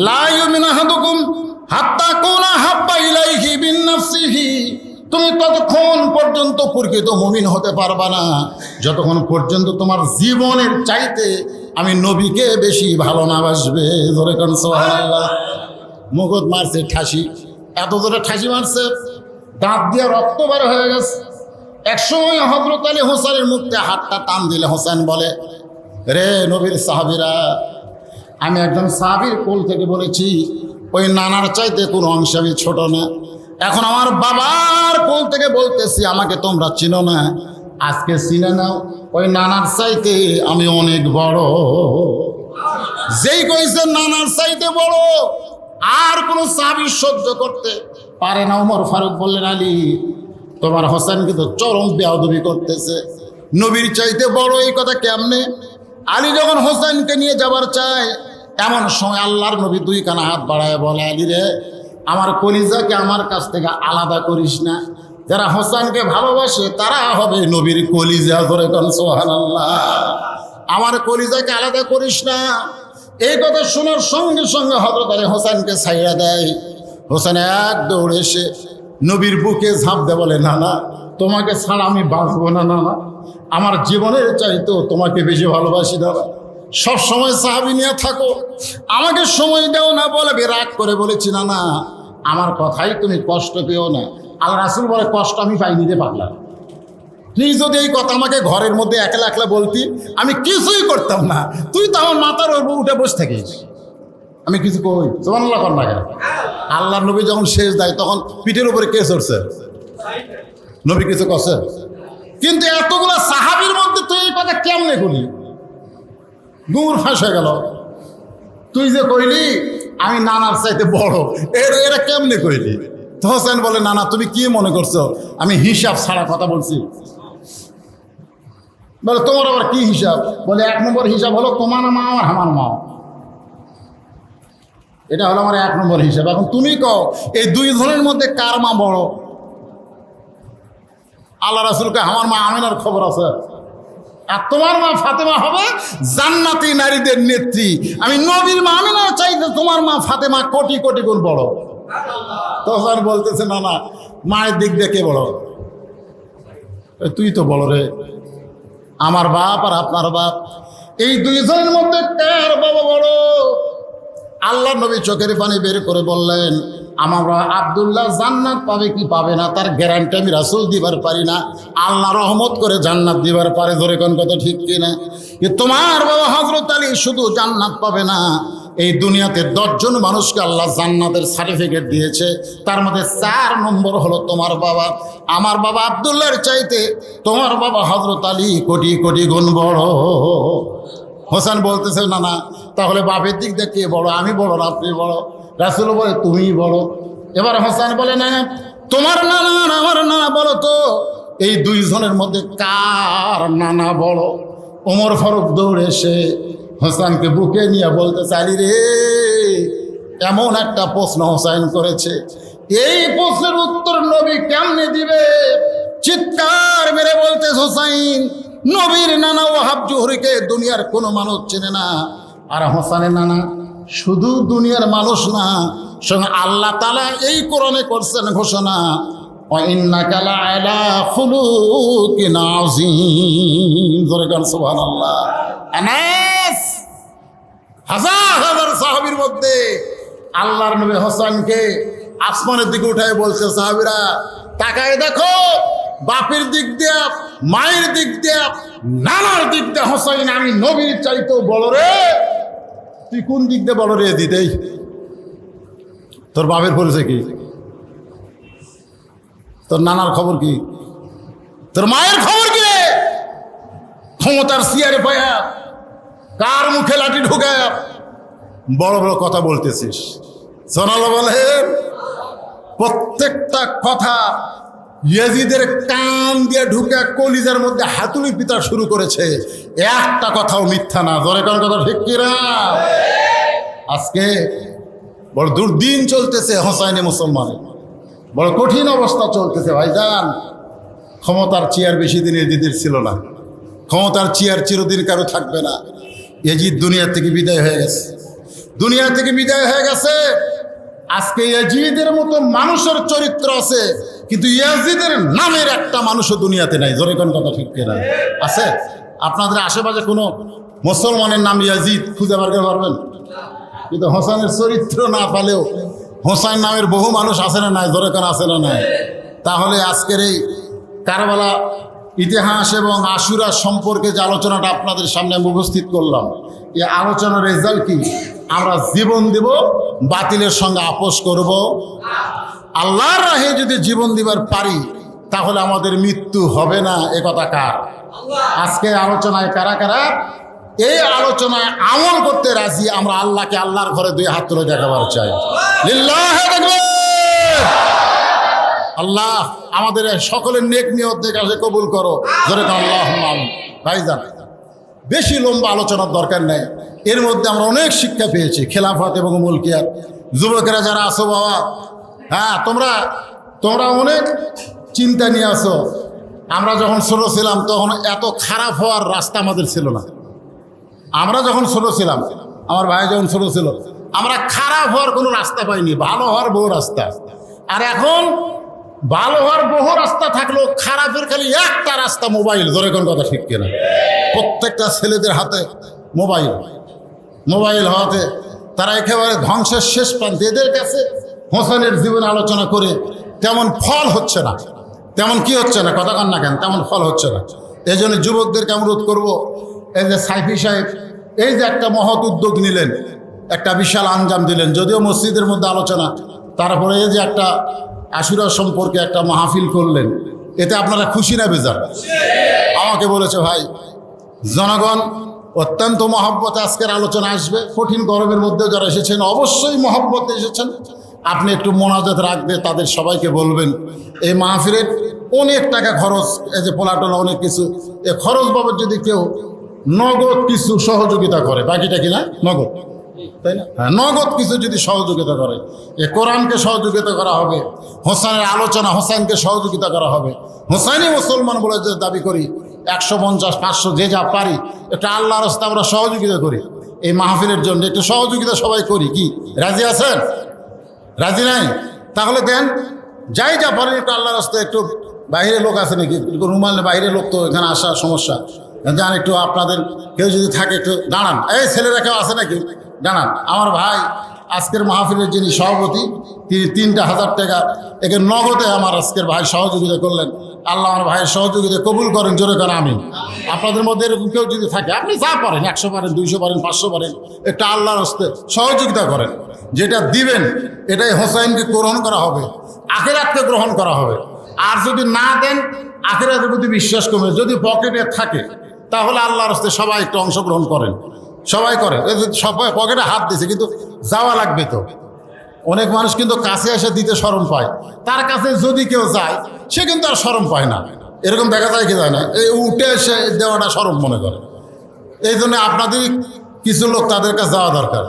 লা ইউমিনু আহাদুকুম হাত্তা কুনা হাব্বা ইলাইহি বিন নাফসিহি। তুমি ততক্ষণ পর্যন্ত প্রকৃত মুমিন হতে পারবা না যতক্ষণ পর্যন্ত তোমার জীবনের চাইতে আমি নবীকে বেশি ভালো না বাসবে। জোরে কোন সুবহানাল্লাহ। মুকুট মারছে ঠাসি, এত জোরে ঠাসি মারছে, দাঁত দিয়ে রক্ত বের হয়ে গেছে। একসময় হযরত আলী হোসেনের মুখে হাতটা টান দিলে হোসেন বলে, রে নবীর সাহাবীরা, আমি একজন সাহাবীর কোল থেকে বলেছি, ওই নানার চাইতে কোনো অংশে আমি ছোট না। এখন আমার বাবার কোল থেকে বলতেছি, আমাকে তোমরা চিনো না, আজকে চিনে নাও, ওই নানার চাইতে আমি অনেক বড়। যেই কইছে নানার চাইতে বড়, আর কোনো সাহাবী সহ্য করতে পারে না। ওমর ফারুক বললেন, আলী তোমার হোসেন কিন্তু চরম বেয়াদবি করতেছে, নবীর চাইতে বড় এই কথা কেমনে? আলী যখন হোসেনকে নিয়ে যাবার চায়, এমন সময় আল্লাহর নবী 2 কানা হাত বাড়ায় বলে, আলী রে, আমার কলিজাকে আমার কাছ থেকে আলাদা করিস না। যারা হোসেনকে ভালোবাসে তারা হবে নবীর কলিজা। ধরে কোন সুবহানাল্লাহ। আমার কলিজাকে আলাদা করিস না। এই কথা শোনার সঙ্গে সঙ্গে হযরত আলী হোসেনকে ছাইড়া দেয়। হোসেন এক দৌড়ে এসে নবীর বুকে ঝাঁপ দেয়, বলে, না না, তোমাকে ছাড়া আমি বাঁচবো না, না না, আমার জীবনের চাইতেও তোমাকে বেশি ভালোবাসি দাদা। সব সময় সাহাবী নিয়ে থাকো, আমাকে সময় দাও না। বলে, রাগ করে বলেছি, না না, আমার কথাই তুমি কষ্ট পেও না। আল্লাহ রাসূল বলে, কষ্ট আমি পাইনি রে পাগলা। তুই যদি এই কথা আমাকে ঘরের মধ্যে একলা একলা বলতি, আমি কিছুই করতাম না। তুই তো আমার মাথার উপর উঠে বসে থাকিস, আমি কিছু কই? সুবহানাল্লাহ কর না কেন? আল্লাহ নবী যখন শেষ দেয় তখন পিঠের উপরে কে চড়ছে? নবী কিছু করছে? কিন্তু এতগুলো সাহাবীর মধ্যে তুই এই কথা কেমনে করলি? দূর ফাঁস হয়ে গেল। তুই যে কইলি আমি নানার চাইতে বড়, এরা কেমনে কইলি? তো হোসেন বলে, না না, তুমি কি মনে করছো আমি হিসাব ছাড়া কথা বলছি? বলে, তোমার আবার কি হিসাব? বলে, 1 নম্বর হিসাব হলো তোমার মা আর আমার মা, এটা হলো আমার 1 নম্বর হিসাব। এখন তুমি কও, এই 2 জনের মধ্যে কার মা বড়? আল্লাহ রাসূলকে আমার মা আমিনার খবর আছে, আর তোমার মা ফাতেমা হবে জান্নাতি নারীদের নেত্রী। আমি নবীর মা আমিনার চাইতে তোমার মা ফাতেমা কোটি কোটি গুণ বড়। তখন বলতেছে, না না, মায়ের দিক দিয়ে কে বড়? তুই তো বড় রে, আমার বাপ আর আপনার বাপ, এই 2 জনের মধ্যে কার বাবা বড়? আল্লাহ নবী চোখের পানি বের করে বললেন, আমার আব্দুল্লাহ জান্নাত পাবে কি পাবে না তার গ্যারান্টি আমি রাসূল দিবার পারি না, আল্লাহ রহমত করে জান্নাত দিবার পারে। ধরে কোন কথা ঠিক কিনা? তোমার বাবা হযরত আলী শুধু জান্নাত পাবে না, এই দুনিয়াতে 10 জন মানুষকে আল্লাহ জান্নাতের সার্টিফিকেট দিয়েছে, তার মধ্যে 4 নম্বর হলো তোমার বাবা। আমার বাবা আব্দুল্লাহর চাইতে তোমার বাবা হযরত আলী কোটি কোটি গুণ বড়। হোসেন বলতেছে, না না, তাহলে বাপের দিক দিয়ে কে বড়? আমি বড় না আপনি বড়? রাসূল বলে, তুমি বড়। এবার হোসেন বলে, না, তোমার নানা আর আমার নানা বলো তো এই দুইজনের মধ্যে কার নানা বড়? ওমর ফারুক দৌড়ে এসে হোসেনকে বুকে নিয়ে বলতে চাইলি রে, এমন একটা প্রশ্ন হোসেন করেছে, এই প্রশ্নের উত্তর নবী কেমনে দিবে? চিৎকার মেরে বলতে হোসেন, নবীর নানা ওয়াহাব জোহরিকে দুনিয়ার কোনো মানুষ চেনে না, আর হোসেনের নানা শুধু দুনিয়ার মানুষ না, সঙ্গে আল্লাহ তাআলা এই কোরআনে করছেন ঘোষণা, وإنك لعلى خلق عظيم। জোরে গান সুবহানাল্লাহ। আনাস হাজার হাজার সাহাবীর মধ্যে আল্লাহর নবী হোসেনকে আসমানের দিকে উঠায় বলছে, সাহাবীরা তাকায় দেখো, বাপের দিক দিয়ে, মায়ের দিক দিয়ে, নানার দিক দিয়ে হোসেন আমি নবীর চাইতেও বড় রে। তুই কোন দিক দিয়ে বড় রে? দিতেই তোর বাপের পরিচয় কি? তোর নানার খবর কি? তোর মায়ের খবর কি? ক্ষমতার চেয়ারে পায়া কার মুখে লাঠি ঢুকায় বড় বড় কথা বলতেছিস? সোনালা বলেন, প্রত্যেকটা কথা ইয়াজিদের কান দিয়ে ঢুকে কলিজার মধ্যে হাতুড়ি পিতা শুরু করেছে, একটা কথাও মিথ্যা না। জোরে কোন কথা ঠিক কিনা? আজকে বড় দুর্দিন চলতেছে হোসাইনি মুসলমানের, বড় কঠিন অবস্থা চলতেছে ভাইজান। ক্ষমতার চেয়ার বেশি দিন এজিদের ছিল না, ক্ষমতার চেয়ার চিরদিন কারো থাকবে না। এজিদ দুনিয়া থেকে বিদায় হয়ে গেছে, দুনিয়া থেকে বিদায় হয়ে গেছে। আজকে ইয়াজিদের মতো মানুষের চরিত্র আছে, কিন্তু ইয়াজিদের নামের একটা মানুষও দুনিয়াতে নাই। জোরে কোন কথা ঠিক কিনা? আছে? আপনাদের আশেপাশে কোনো মুসলমানের নাম ইয়াজিদ খুঁজে বার করতে পারবেন? কিন্তু হোসেনের চরিত্র না পালেও হোসেন নামের বহু মানুষ আছে না নাই? জোরে কোন আছে না নাই? তাহলে আজকের এই কারবালা ইতিহাস এবং আশুরা সম্পর্কে যে আলোচনাটা আপনাদের সামনে আমি উপস্থিত করলাম, এই আলোচনার রেজাল্ট কি? আমরা জীবন দিব, বাতিলের সঙ্গে আপোষ করব। আল্লাহর রাহে যদি জীবন দিবার পারি তাহলে আমাদের মৃত্যু হবে না। এ কথা কার? আজকে আলোচনায় কারা কারা এই আলোচনায় আমল করতে রাজি? আমরা আল্লাহকে আল্লাহর ঘরে দুই হাত তুলে দেখাবার চাই। লিল্লাহি তাকবীর। আল্লাহ আমাদের সকলের নেক নিয়ত দেখে কবুল করো। জোরে আল্লাহুম্মা আমিন। ভাইজান, বেশি লম্বা আলোচনার দরকার নেই, এর মধ্যে আমরা অনেক শিক্ষা পেয়েছি। খেলাফত এবং মুলকিয়াত, যুবকেরা যারা আসো বাবা, হ্যাঁ তোমরা অনেক চিন্তা নিয়ে আসো। আমরা যখন ছোট ছিলাম তখন এত খারাপ হওয়ার রাস্তা আমাদের ছিল না। আমরা যখন ছোট ছিলাম, আমার ভাই যখন ছোট ছিল, আমরা খারাপ হওয়ার কোনো রাস্তা পাইনি, ভালো হওয়ার বহু রাস্তা। আর এখন ভালো হওয়ার বহু রাস্তা থাকলেও খারাপের খালি একটা রাস্তা, মোবাইল। জোরে কোন কথা ঠিক কিনা? প্রত্যেকটা ছেলেদের হাতে মোবাইল হওয়াতে তারা একেবারে ধ্বংসের শেষ প্রান্তে। এদের কাছে হোসেনের জীবন আলোচনা করে তেমন ফল হচ্ছে না, তেমন কি হচ্ছে না, কথা কান না কেন, তেমন ফল হচ্ছে না। এই জন্য যুবকদেরকে অনুরোধ করবো, এই যে সাইফি সাহেব এই যে একটা মহৎ উদ্যোগ নিলেন, একটা বিশাল আঞ্জাম দিলেন, যদিও মসজিদের মধ্যে আলোচনা, তারপরে এই যে একটা আশুরা সম্পর্কে একটা মাহফিল করলেন, এতে আপনারা খুশি না বেজার? আমাকে বলেছে ভাই, জনগণ অত্যন্ত মহব্বতে আজকের আলোচনা আসবে। কঠিন গরমের মধ্যেও যারা এসেছেন অবশ্যই মহব্বতে এসেছেন। আপনি একটু মোনাজাত রাখবে, তাদের সবাইকে বলবেন এই মাহফিলের অনেক টাকা খরচ, এই যে পোলাটোলা অনেক কিছু, এ খরচ বাবদ যদি কেউ নগদ কিছু সহযোগিতা করে, বাকিটা কিনা নগদ, তাই না? হ্যাঁ, নগদ কিছু যদি সহযোগিতা করে, এ কোরআনকে সহযোগিতা করা হবে, হোসেনের আলোচনা হোসেনকে সহযোগিতা করা হবে। হোসেনি মুসলমান বলে যে দাবি করি, 150, 500 যে যা পারি একটা আল্লাহর রাস্তায় আমরা সহযোগিতা করি। এই মাহফিলের জন্য একটু সহযোগিতা সবাই করি। কি রাজি আছেন? রাজি নাই? তাহলে দেন, যাই যা পারেন একটু আল্লাহর রাস্তায়। একটু বাইরে লোক আছে নাকি? রুমাল বাইরে লোক তো এখানে আসা সমস্যা, যান একটু আপনাদের কেউ যদি থাকে একটু দাঁড়ান। এই ছেলেরা কেউ আছে নাকি? দাঁড়ান। আমার ভাই আজকের মাহফিলের যিনি সভাপতি, তিনি 3,000 টাকা একে নগদে আমার আজকের ভাই সহযোগিতা করলেন। আল্লাহ আমার ভাইয়ের সহযোগিতা কবুল করেন। জোরে করেন আমিন। আপনাদের মধ্যে এরকম কেউ যদি থাকে, আপনি যা পারেন, 100 পারেন, 200 পারেন, 500 পারেন, একটা আল্লাহর হস্তে সহযোগিতা করেন। যেটা দিবেন এটাই হোসাইনকে গ্রহণ করা হবে, আখিরাতকে গ্রহণ করা হবে। আর যদি না দেন, আখিরাতের প্রতি বিশ্বাস কমে। যদি পকেটে থাকে তাহলে আল্লাহর হস্তে সবাই একটু অংশগ্রহণ করেন, সবাই করে। সবাই পকেটে হাত দিছে, কিন্তু যাওয়া লাগবে তো। অনেক মানুষ কিন্তু কাছে এসে দিতে শরম পায়, তার কাছে যদি কেউ যায় সে কিন্তু আর শরম পায় না। এরকম দেখা যায় কি যায় না, এই উঠে এসে দেওয়াটা শরম মনে করে। এই জন্য আপনাদের কিছু লোক তাদের কাছে যাওয়া দরকার।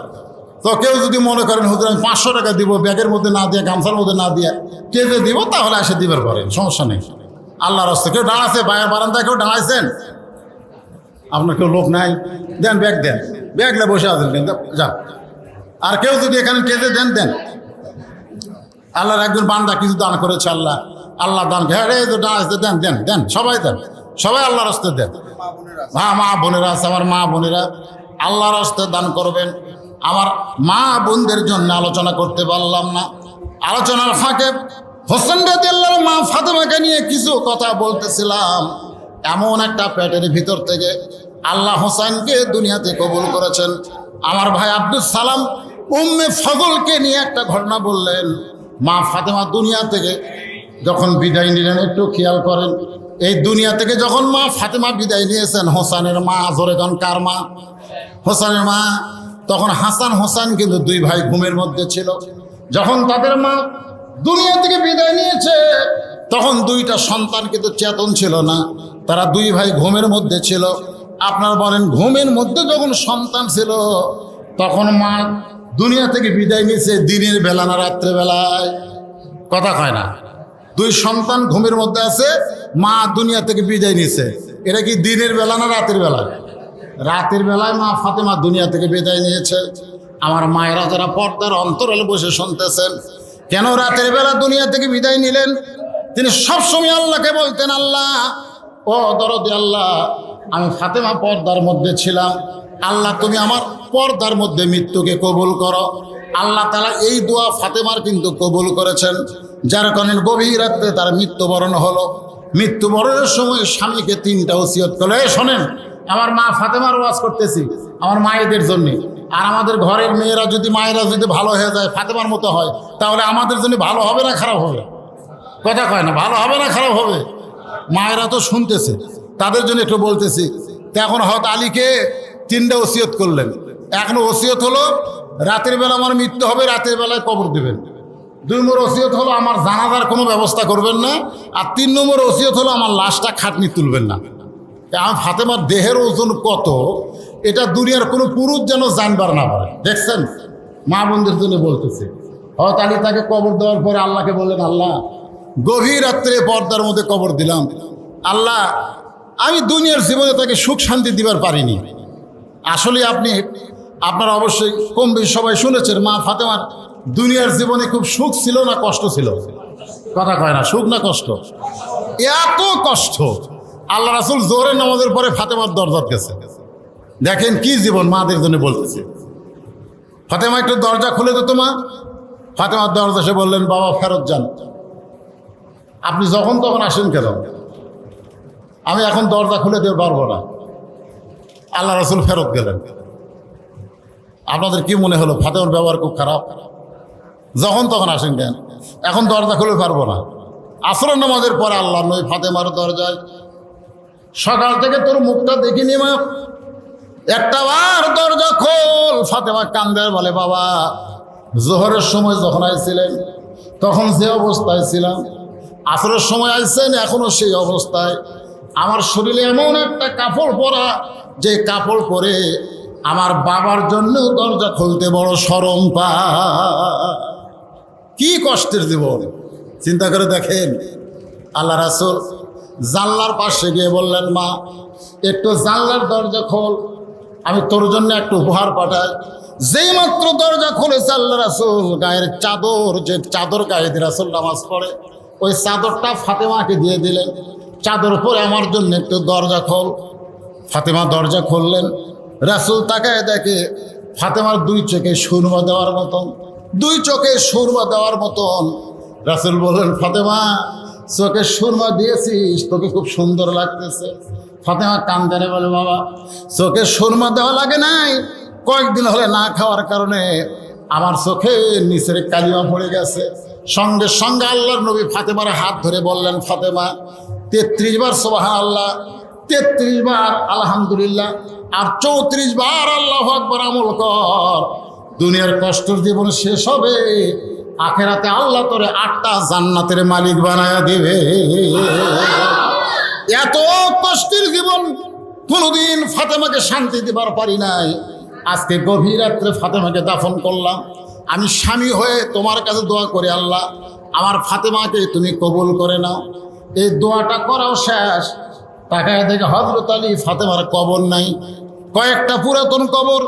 তো কেউ যদি মনে করেন হুজুর আমি 500 টাকা দিব, ব্যাগের মধ্যে না দিয়ে, গামছার মধ্যে না দিয়ে কেটে দিব, তাহলে এসে দিবার পারেন, সমস্যা নেই। আল্লাহর রাস্তা কেউ দাঁড়াচ্ছে, বাইরের বারান্দায় কেউ দাঁড়াইছেন, আপনার কেউ লোক নাই, দেন ব্যাগ, দেন ব্যাগলে বসে আছেন কিন্তু যান। আর কেউ যদি এখানে কেটে দেন, দেন। আল্লাহর একজন বান্দা কিছু দান করেছে, আল্লাহ আল্লাহ দান, হ্যাঁ রে তো দাঁড়াচ্ছে, দেন দেন দেন, সবাই দেন, সবাই আল্লাহর রাস্তা দেন। হ্যাঁ মা বোনেরা আছে, আমার মা বোনেরা আল্লাহর রাস্তায় দান করবেন। আমার মা বোনদের জন্য আলোচনা করতে পারলাম না, আলোচনার ফাঁকে হোসেন রাদিয়াল্লাহু মা ফাতেমাকে নিয়ে কিছু কথা বলতেছিলাম। এমন একটা পেটের ভিতর থেকে আল্লাহ হোসেনকে দুনিয়াতে কবুল করেছেন। আমার ভাই আব্দুল সালাম উম্মে ফজলকে নিয়ে একটা ঘটনা বললেন। মা ফাতেমা দুনিয়া থেকে যখন বিদায় নিলেন, একটু খেয়াল করেন, এই দুনিয়া থেকে যখন মা ফাতেমা বিদায় নিয়েছেন, হোসেনের মা, জোরে গান কার মা? হোসেনের মা। তখন হাসান হোসেন কিন্তু দুই ভাই ঘুমের মধ্যে ছিল। যখন তাদের মা দুনিয়া থেকে বিদায় নিয়েছে, তখন দুইটা সন্তান কিন্তু চেতন ছিল না, তারা দুই ভাই ঘুমের মধ্যে ছিল। আপনারা বলেন, ঘুমের মধ্যে যখন সন্তান ছিল, তখন মা দুনিয়া থেকে বিদায় নিয়েছে দিনের বেলা না রাত্রে বেলায়? কথা কয় না। দুই সন্তান ঘুমের মধ্যে আছে, মা দুনিয়া থেকে বিদায় নিয়েছে, এটা কি দিনের বেলা না রাতের বেলা? রাতের বেলায় মা ফাতেমা দুনিয়া থেকে বিদায় নিয়েছে। আমার মায়েরা যারা পর্দার অন্তরালে বসে শুনতেছেন, কেন রাতের বেলা দুনিয়া থেকে বিদায় নিলেন? তিনি সবসময় আল্লাহকে বলতেন, আল্লাহ ও দরদি আল্লাহ, আমি ফাতেমা পর্দার মধ্যে ছিলাম, আল্লাহ তুমি আমার পর্দার মধ্যে মৃত্যুকে কবুল করো। আল্লাহ তাআলা এই দোয়া ফাতেমার কিন্তু কবুল করেছেন, যার কারণে গভীর রাত্রে তার মৃত্যুবরণ হলো। মৃত্যুবরণের সময় স্বামীকে 3টা ওসিয়ত করলো। শোনেন, আমার মা ফাতেমার ওয়াজ করতেছি আমার মায়েদের জন্য। আর আমাদের ঘরের মেয়েরা যদি, মায়েরা যদি ভালো হয়ে যায়, ফাতেমার মতো হয়, তাহলে আমাদের জন্য ভালো হবে না খারাপ হবে? কথা কয় না, ভালো হবে না খারাপ হবে? মায়েরা তো শুনতেছে, তাদের জন্য একটু বলতেছি। তো এখন হয়তো আলীকে 3টা ওসিয়ত করলেন। এখন ওসিয়ত হলো রাতের বেলা আমার মৃত্যু হবে, রাতের বেলায় কবর দেবেন। 2 নম্বর ওসিয়ত হলো আমার জানাজার কোনো ব্যবস্থা করবেন না। আর 3 নম্বর ওসিয়ত হলো আমার লাশটা খাটনি তুলবেন না। আমার ফাতেমার দেহের ওজন কত, এটা দুনিয়ার কোনো পুরুষ যেন জানবার না পারে। দেখছেন, মা বোনদের জন্য বলতেছে। হয়তো আলী তাকে কবর দেওয়ার পরে আল্লাহকে বললেন, আল্লাহ গভীর রাত্রে পর্দার মধ্যে কবর দিলাম, আল্লাহ আমি দুনিয়ার জীবনে তাকে সুখ শান্তি দিবার পারিনি। আসলে আপনারা অবশ্যই কম বেশি সবাই শুনেছেন, মা ফাতেমার দুনিয়ার জীবনে খুব সুখ ছিল না কষ্ট ছিল? কথা কয় না, সুখ না কষ্ট? এত কষ্ট, আল্লাহ রাসূল জোহরের নামাজের পরে ফাতেমার দরজাত গেছে। দেখেন কি জীবন, মাদের জন্য বলতেছে। ফাতেমা একটু দরজা খুলে দিত মা। ফাতেমার দরজা সে বললেন, বাবা ফেরত যান, আপনি যখন তখন আসেন কেন? আমি এখন দরজা খুলে দিতে পারবো না। আল্লাহ রাসূল ফেরত গেলেন। আপনাদের কি মনে হলো ফাতেমার ব্যবহার খুব খারাপ? যখন তখন আসেন কেন? এখন দরজা খুলে পারবো না। আসরের নামাজের পরে আল্লাহ নবী ফাতেমার দরজায়, সকাল থেকে তোর মুখটা দেখিনি মা, একটা বার দরজা খোল। ফাতেমা কান্দে বলে, বাবা জোহরের সময় যখন আইছিলেন তখন যে অবস্থায় ছিলাম, আসরের সময় আইছেন এখনো সেই অবস্থায়। আমার শরীরে এমন একটা কাপড় পরা, যে কাপড় পরে আমার বাবার জন্য দরজা খুলতে বড় শরম পায়। কি কষ্টের জীবন, চিন্তা করে দেখেন। আল্লাহ রাসূল জানলার পাশে গিয়ে বললেন, মা একটু জানলার দরজা খোল, আমি তোর জন্য একটু উপহার পাঠাই। যেই মাত্র দরজা খুলেছে আল্লাহ রাসূল গায়ের চাদর, যে চাদর গায়ে দিয়ে রাসূল নামাজ পড়ে, ওই চাদরটা ফাতেমাকে দিয়ে দিলেন। চাদর পরে আমার জন্য একটু দরজা খোল। ফাতেমা দরজা খুললেন। রাসূল তাকায় দেখে ফাতেমার 2 চোখে সুরমা দেওয়ার মতন, 2 চোখে সুরমা দেওয়ার মতন। রাসূল বললেন, ফাতেমা চোখে সুরমা দিয়েছিস, তোকে খুব সুন্দর লাগতেছে। ফাতেমা কান্দে বলে, বাবা চোখে সুরমা দেওয়া লাগে নাই, কয়েকদিন হলে না খাওয়ার কারণে আমার চোখে নিচের কালিমা পড়ে গেছে। সঙ্গে সঙ্গে আল্লাহর নবী ফাতেমার হাত ধরে বললেন, ফাতেমা 33 বার সুবহানাল্লাহ, 33 বার আলহামদুলিল্লাহ, আর 34 বার আল্লাহু আকবার আমল কর। দুনিয়ার কষ্টের জীবন শেষ হবে, আখেরাতে আল্লাহ তোরে 8টা জান্নাতের মালিক বানায়া দিবে। এত কষ্টের জীবন, কোনোদিন ফাতেমাকে শান্তি দিবার পারি নাই। আজকে গভীর রাত্রে ফাতেমাকে দাফন করলাম। আমি স্বামী হয়ে তোমার কাছে দোয়া করি, আল্লাহ আমার ফাতেমাকে তুমি কবুল করে নাও। এই দোয়াটা করাও শেষ, তাকায় দেখে হযরত আলী ফাতেমার কবর নাই, কয়েকটা পুরাতন কবর।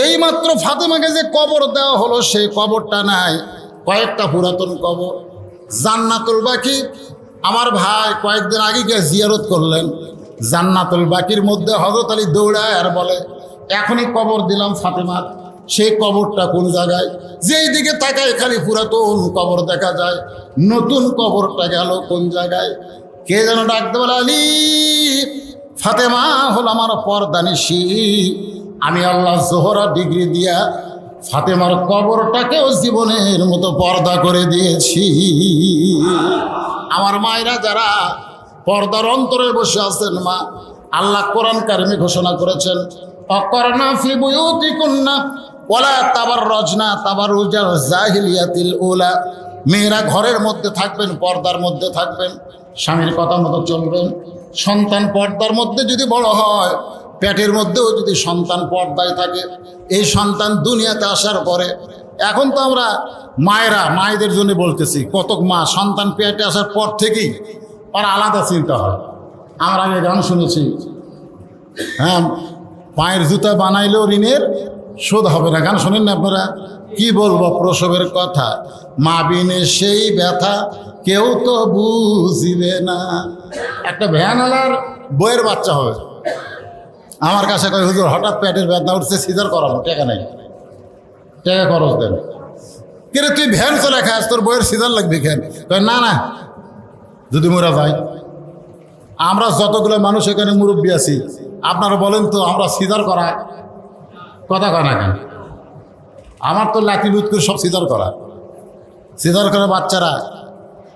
এইমাত্র ফাতেমাকে যে কবর দেওয়া হলো সেই কবরটা নাই, কয়েকটা পুরাতন কবর। জান্নাতুল বাকি আমার ভাই কয়েকদিন আগে গিয়ে জিয়ারত করলেন। জান্নাতুল বাকির মধ্যে হযরত আলী দৌড়ায় আর বলে, এখনই কবর দিলাম ফাতেমার, সেই কবরটা কোন জায়গায়? যেই দিকে তাকায় খালি পুরাতন কবর দেখা যায়, নতুন কবরটা গেল কোন জায়গায়? কে যেন ডাকতে বলে, আলী ফাতেমা হল আমার পর্দানিশী, আমি আল্লাহ জোহরা ডিগ্রি দিয়া ফাতেমার কবরটাকেও জীবনের মতো পর্দা করে দিয়েছি। আমার মায়েরা যারা পর্দার অন্তরে বসে আছেন, মা, আল্লাহ কোরআন কারিমে ঘোষণা করেছেন, অকরনা ফি বুয়ুতিকুন্না ওয়ালা তাবাররাজনা তাবাররুজাল জাহিলিয়াতিল উলা। মেয়েরা ঘরের মধ্যে থাকবেন, পর্দার মধ্যে থাকবেন, স্বামীর কথা মতো চলবেন। সন্তান পর্দার মধ্যে যদি বড় হয়, পেটের মধ্যেও যদি সন্তান পর্দায় থাকে, এই সন্তান দুনিয়াতে আসার পরে, এখন তো আমরা মায়েদের জন্য বলতেছি, কতক মা সন্তান পেটে আসার পর থেকেই ওরা আলাদা চিন্তা হয়। আমরা আগে গান শুনেছি, হ্যাঁ, পায়ের জুতা বানাইলেও ঋণের শোধ হবে না। গান শোনেন না আপনারা? কি বলবো প্রসবের কথা, মা বিনে সেই ব্যথা কেউ তো বুঝিবে না। একটা ভ্যানওয়ালার বইয়ের বাচ্চা হবে, আমার কাছে কয়, হুজুর হঠাৎ পেটের ব্যথা উঠছে, সিজার করাবো, টাকা নেই, টাকা খরচ দেন। কিরে তুই ভ্যান চলে খাস, তোর বইয়ের সিজার লাগবে কেন? কয় না না, যদি মোরা যাই, আমরা যতগুলো মানুষ এখানে মুরব্বী আছি, আপনারা বলেন তো আমরা সিজার করা কথা কয় না কেন? আমার তো লাঠি লুট করে সব সিজার করা বাচ্চারা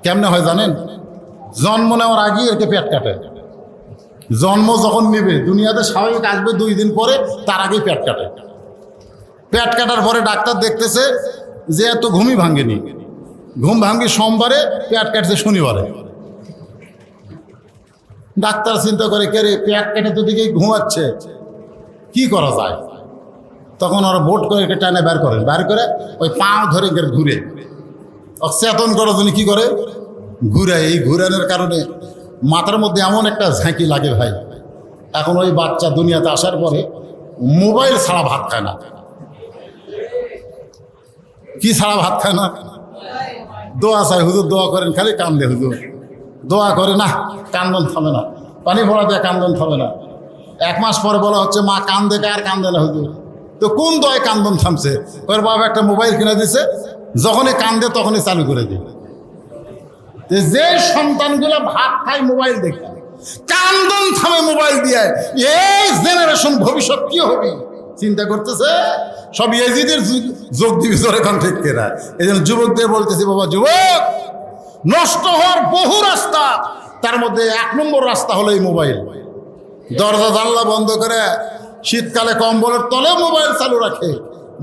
কেমনে হয় জানেন? জন্ম নেওয়ার আগেই একে পেট কাটে। জন্ম যখন নেবে, দুনিয়াতে স্বাভাবিক আসবে 2 দিন পরে, তার আগেই পেট কাটে। পেট কাটার পরে ডাক্তার দেখতেছে যে এত ঘুমই ভাঙেনি, ঘুম ভাঙবি সোমবারে, পেট কাটছে শনিবারে। ডাক্তার চিন্তা করে, কে রে পেট কেটে তো দিকেই ঘুমাচ্ছে, কি করা যায়? তখন ওরা বোট করে টানে বের করে ওই পাও ধরে ঘুরে অচেতন করার জন্য কি করে, ঘুরায়। এই ঘুরানোর কারণে মাথার মধ্যে এমন একটা ঝাঁকি লাগে ভাই। এখন ওই বাচ্চা দুনিয়াতে আসার পরে মোবাইল ছাড়া ভাত খায় না। কি ছাড়া ভাত খায় না? দোয়া চাই, হুজুর দোয়া করেন, খালি কান্দে। হুজুর দোয়া করে না, কান্দন থামে না, পানি ভরা দেয়, কান্দন থামে না। 1 মাস পরে বলা হচ্ছে মা কান্দে, আর কান্দে না। হুজুর তো কোন দোয়ায় কান্দন থামছে? ওর বাবা একটা মোবাইল কিনে দিছে, যখনই কান্দে তখনই চালু করে দিই। যে সন্তানগুলো ভাত খায় মোবাইল দেখে, কান্দন থামে মোবাইল দিয়ে, এই জেনারেশন ভবিষ্যৎ কি হবে চিন্তা করতেছে। সব এজিদের যোগ দিবি এখন ঠিক কেনা। এই জন্য যুবকদের বলতেছি, বাবা যুবক, নষ্ট হওয়ার বহু রাস্তা, তার মধ্যে 1 নম্বর রাস্তা হলো এই মোবাইল। দরজা জানলা বন্ধ করে শীতকালে কম্বলের তলে মোবাইল চালু রাখে।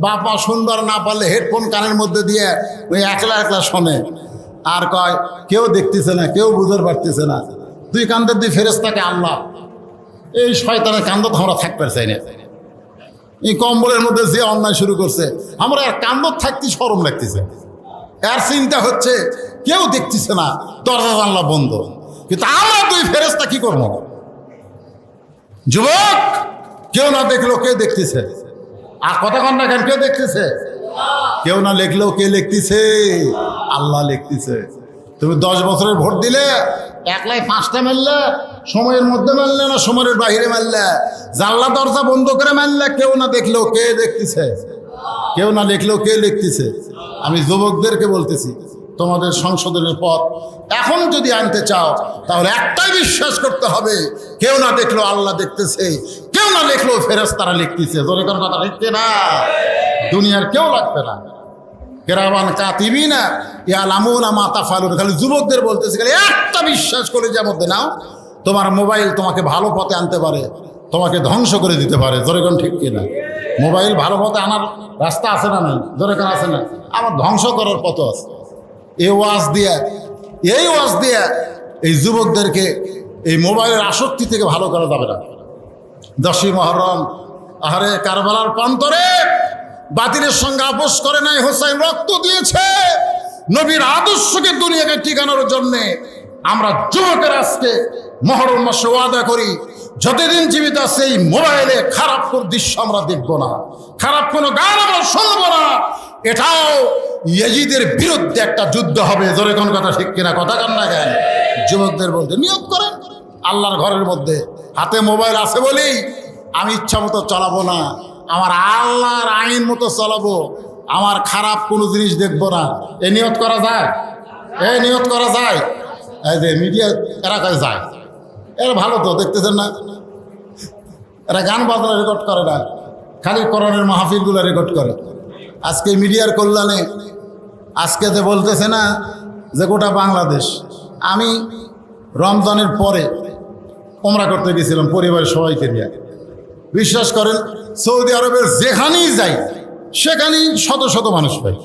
বাপা শুনবার না পারলে হেডফোন কানের মধ্যে দিয়ে ওই একলা শোনে, আর কয় কেউ দেখতেছে না, কেউ বুঝতে পারতেছে না। 2 কান্দের 2 ফেরেশতাকে আল্লাহ, এই শয়তানের কান্দ তো আমরা থাকতে চাই না। এই কম্বলের মধ্যে যে অন্যায় শুরু করছে, আমরা আর কান্দ থাকতে শরম লাগতেছে। আর চিন্তা হচ্ছে কেউ দেখতেছে না, দরজা জানলা বন্ধ, কিন্তু আমরা 2 ফেরেশতা কি করবো? যুবক, কেউ না দেখলেও কে দেখতেছে? আর কথা কন না কেন? কে দেখতেছে? কেউ না লিখলেও কে লিখতেছে? আল্লাহ লিখতেছে। তুমি 10 বছরের ভোট দিলে, একলাই 5টা মারলে, সময়ের মধ্যে মারলে না সময়ের বাহিরে মারলে, জানলা দরজা বন্ধ করে মারলে, কেউ না দেখলেও কে দেখতেছে? কেউ না লিখলেও কে লিখতেছে? আমি যুবকদেরকে বলতেছি, তোমাদের সংশোধনের পথ এখন যদি আনতে চাও, তাহলে একটাই বিশ্বাস করতে হবে, কেউ না দেখলেও আল্লাহ দেখতেছে, কেউ না লিখলেও ফেরেশতারা লিখতেছে। জোরে কোন কথা লিখতে না, দুনিয়ার কেউ লাগবে না। কিরামান কাতিবিনা ইয়ালামুনা মা তাফআলুন। খালি যুবকদের বলতেছে, খালি একটা বিশ্বাস করে যে মধ্যে নাও, তোমার মোবাইল তোমাকে ভালো পথে আনতে পারে, তোমাকে ধ্বংস করে দিতে পারে। জোরে কোন ঠিক কিনা? মোবাইল ভালো পথে আনার রাস্তা আছে না নাই? জোরে কোন আছে না? আমার ধ্বংস করার পথ আছে। এই ওয়াজ দিয়ে এই যুবকদেরকে এই মোবাইলের আসক্তি থেকে ভালো করা যাবে না। 10ই মুহররম, আহারে কারবালার প্রান্তরে বাতিলের সঙ্গে আপোষ করে নাই, হোসাইন রক্ত দিয়েছে নবীর আদর্শকে দুনিয়াকে টিকানোর জন্যে। আমরা যুবকের আজকে মুহররম মাসে ওয়াদা করি, যতদিন জীবিত আছে এই মোবাইলে খারাপ কোন দৃশ্য আমরা দেখব না, খারাপ কোনো গান আমরা শুনব না। এটাও ইয়াজিদের বিরুদ্ধে একটা যুদ্ধ হবে। জোরে কোন কথা ঠিক কিনা? কথা কান না কেন? যুবকদের বলতে নিয়ত করেন, আল্লাহর ঘরের মধ্যে হাতে মোবাইল আছে বলেই আমি ইচ্ছা মতো চালাবো না, আমার আল্লাহর আইন মতো চালাবো, আমার খারাপ কোনো জিনিস দেখবো না। এ নিয়ত করা যায়? এ নিয়ত করা যায়? এই যে মিডিয়া এরা কাছে যায়, এরা ভালো তো দেখতেছেন না, এরা গান বাজনা রেকর্ড করে না, খালি কোরআনের মাহফিলগুলো রেকর্ড করে। আজকে মিডিয়ার কল্যাণে আজকে যে বলতেছে না যে গোটা বাংলাদেশ, আমি রমজানের পরে ওমরা করতে গেছিলাম পরিবারের সবাইকে নিয়ে। বিশ্বাস করেন সৌদি আরবের যেখানেই যাই সেখানেই শত শত মানুষ পাই।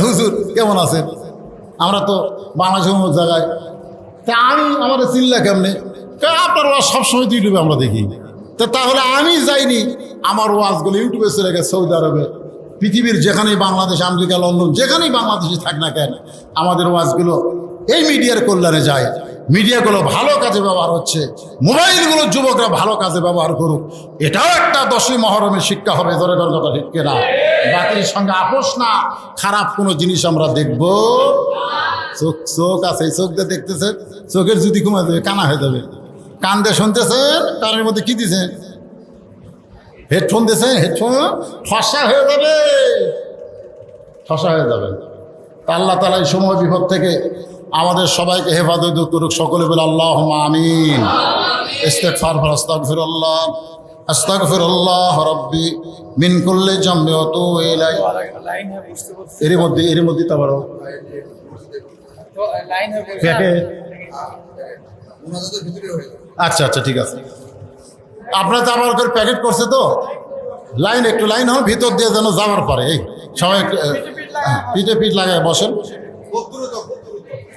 হুজুর কেমন আছেন? আমরা তো বাংলাদেশের অমুক জায়গায়, তা আমি আমাদের চিল্লা কেমনে? আপনার ওয়াজ সবসময় তো ইউটিউবে আমরা দেখি, তা তাহলে আমি যাইনি, আমার ওয়াজগুলো ইউটিউবে চলে গেছে সৌদি আরবে। পৃথিবীর যেখানেই বাংলাদেশ, আমেরিকা, লন্ডন, যেখানেই বাংলাদেশে থাক না কেন, আমাদের ওয়াজগুলো এই মিডিয়ার কল্যাণে যায়। মিডিয়াগুলো ভালো কাজে ব্যবহার হচ্ছে, মোবাইলগুলো যুবকরা ভালো কাজে ব্যবহার করুক, এটাও একটা 10ই মুহররমের শিক্ষা হবে। জোরে কথা ঠিক কিনা? বাতিলের সঙ্গে আপোষ না, খারাপ কোনো জিনিস আমরা দেখব। চোখ আছে, চোখ দিয়ে দেখতেছেন, চোখের যদি কমে যাবে কানা হয়ে যাবে। কান দিয়ে শুনতেছেন, কানের মধ্যে কি দিছেন? হেডফোন দিয়েছেন, হেডফোন ঠসা হয়ে যাবে, ঠসা হয়ে যাবে। তা আল্লাহ তাআলা এই সময় বিপদ থেকে আমাদের সবাইকে হেফাজত করুক। সকলে বলে আল্লাহুম্মা আমিন। ইস্তিগফার, আস্তাগফিরুল্লাহ, আস্তাগফিরুল্লাহ রাব্বি মিন কুল্লি জামবি ওয়া তুবু ইলাইহি। এর মধ্যে তো আবার আচ্ছা আচ্ছা ঠিক আছে। আপনার তো আবার করে প্যাকেট করছে তো লাইন, একটু লাইন হন ভিতর দিয়ে যেন যাওয়ার পরে এই সবাই একটু পিঠে পিঠ লাগায় বসেন।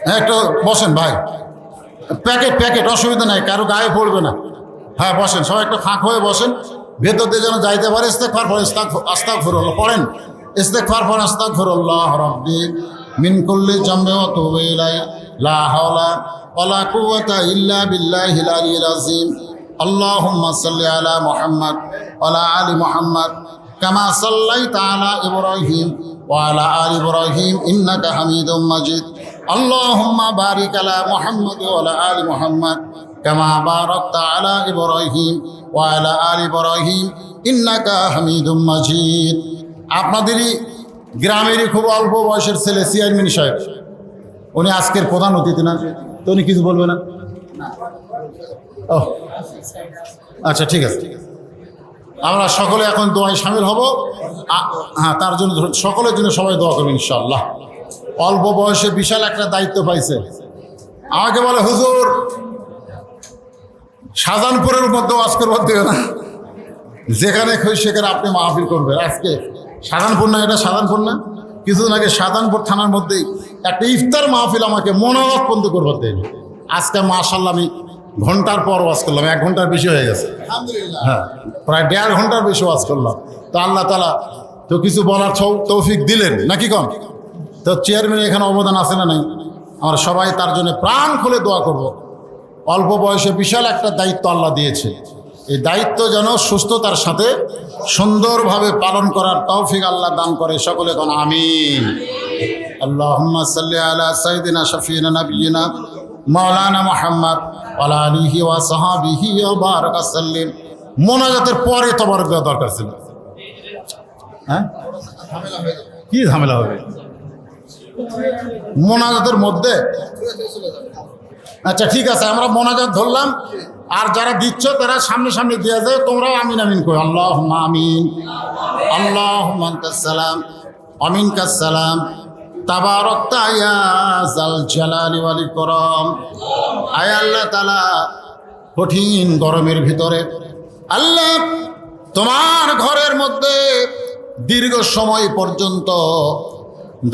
হ্যাঁ একটু বসেন ভাই, প্যাকেট অসুবিধা নাই, কারো গায়ে পড়বে না। হ্যাঁ বসেন, সবাই একটু ফাঁক হয়ে বসেন, ভেতর দিয়ে যেন যাইতে পারে। ইস্তেগফার পড়েন, আস্তাগফিরুল্লাহ পড়েন, ইস্তেগফার পড়েন, আস্তাগফিরুল্লাহ রাব্বি মিন কুল্লি জামবি ওয়া তুবু ইলাইহি লা হাওলা ওয়ালা কুওয়াতা ইল্লা বিল্লাহিল আলিয়্যিল আযীম। আল্লাহুম্মা সাল্লি আলা মুহাম্মাদ ওয়ালা আলি মুহাম্মাদ কামা সাল্লাইতা আলা ইব্রাহিম ওয়া আলা আলি ইব্রাহিম ইন্নাকা হামিদুম মাজিদ। আল্লাহুম্মা বারিক আলা মুহাম্মাদ ওয়া আলা আলি মুহাম্মাদ কামা বারাকতা আলা ইব্রাহিম ওয়া আলা আলি ইব্রাহিম ইন্নাকা হামিদুম মাজিদ। আপনাদেরই গ্রামেরই খুব অল্প বয়সের ছেলে চেয়ারম্যান সাহেব, উনি আজকের প্রধান অতিথি না, তো উনি কিছু বলবে না? ও আচ্ছা ঠিক আছে, আমরা সকলে এখন দোয়ায় সামিল হব। হ্যাঁ তার জন্য সকলের জন্য সবাই দোয়া করবেন ইনশাআল্লাহ। অল্প বয়সে বিশাল একটা দায়িত্ব পাইছে। আমাকে বলে হুজুর শাহজাহানপুরের মধ্যে ওয়াজ করবার দেবে না, যেখানে খুশি সেখানে আপনি মাহফিল করবেন। আজকে শাহজাহানপুর না, এটা শাহজাহানপুর না, কিছুদিন আগে শাহজাহানপুর থানার মধ্যেই একটা ইফতার মাহফিল আমাকে মোনাজাত বন্ধ করবার দেয়নি। আজকে মাশাআল্লাহ আমি ঘন্টার পর ওয়াজ করলাম, 1 ঘন্টার বেশি হয়ে গেছে। হ্যাঁ প্রায় 1.5 ঘন্টার বেশি ওয়াজ করলাম। তো আল্লাহ তাআলা তো কিছু বলার তৌফিক দিলেন নাকি কম? তো চেয়ারম্যান এখানে অবদান আছে না নাই? আমরা সবাই তার জন্য প্রাণ খুলে দোয়া করব। অল্প বয়সে বিশাল একটা দায়িত্ব আল্লাহ দিয়েছে, এই দায়িত্ব যেন সুস্থতার সাথে সুন্দরভাবে পালন করার তৌফিক আল্লাহ দান করে। সকলে কোন আমিন। আল্লাহুম্মা সাল্লি আলা সাইয়্যিদিনা শাফিঈনা নাবিয়িনা মাওলানা মুহাম্মদ ওয়া আলা আলিহি ওয়া সাহবিহি ওয়া বারাকা সাল্লিম। মোনাজাতের পরে তবরক দেওয়া দরকার ছিল। হ্যাঁ কি ঝামেলা হবে মোনাজাতের মধ্যে? আচ্ছা ঠিক আছে, আমরা মোনাজাত ধরলাম, আর যারা দিচ্ছ তারা সামনে সামনে দিয়ে যায়, তোমরাও আমিন আমিন কই। আল্লাহুম্মা আমিন, আল্লাহুম্মা আনতাস সালাম ওয়া মিনকাস সালাম, তাবারাকতা ইয়া যাল জালালি ওয়াল ইকরাম। আয় আল্লাহ তাআলা কঠিন গরমের ভিতরে আল্লাহ তোমার ঘরের মধ্যে দীর্ঘ সময় পর্যন্ত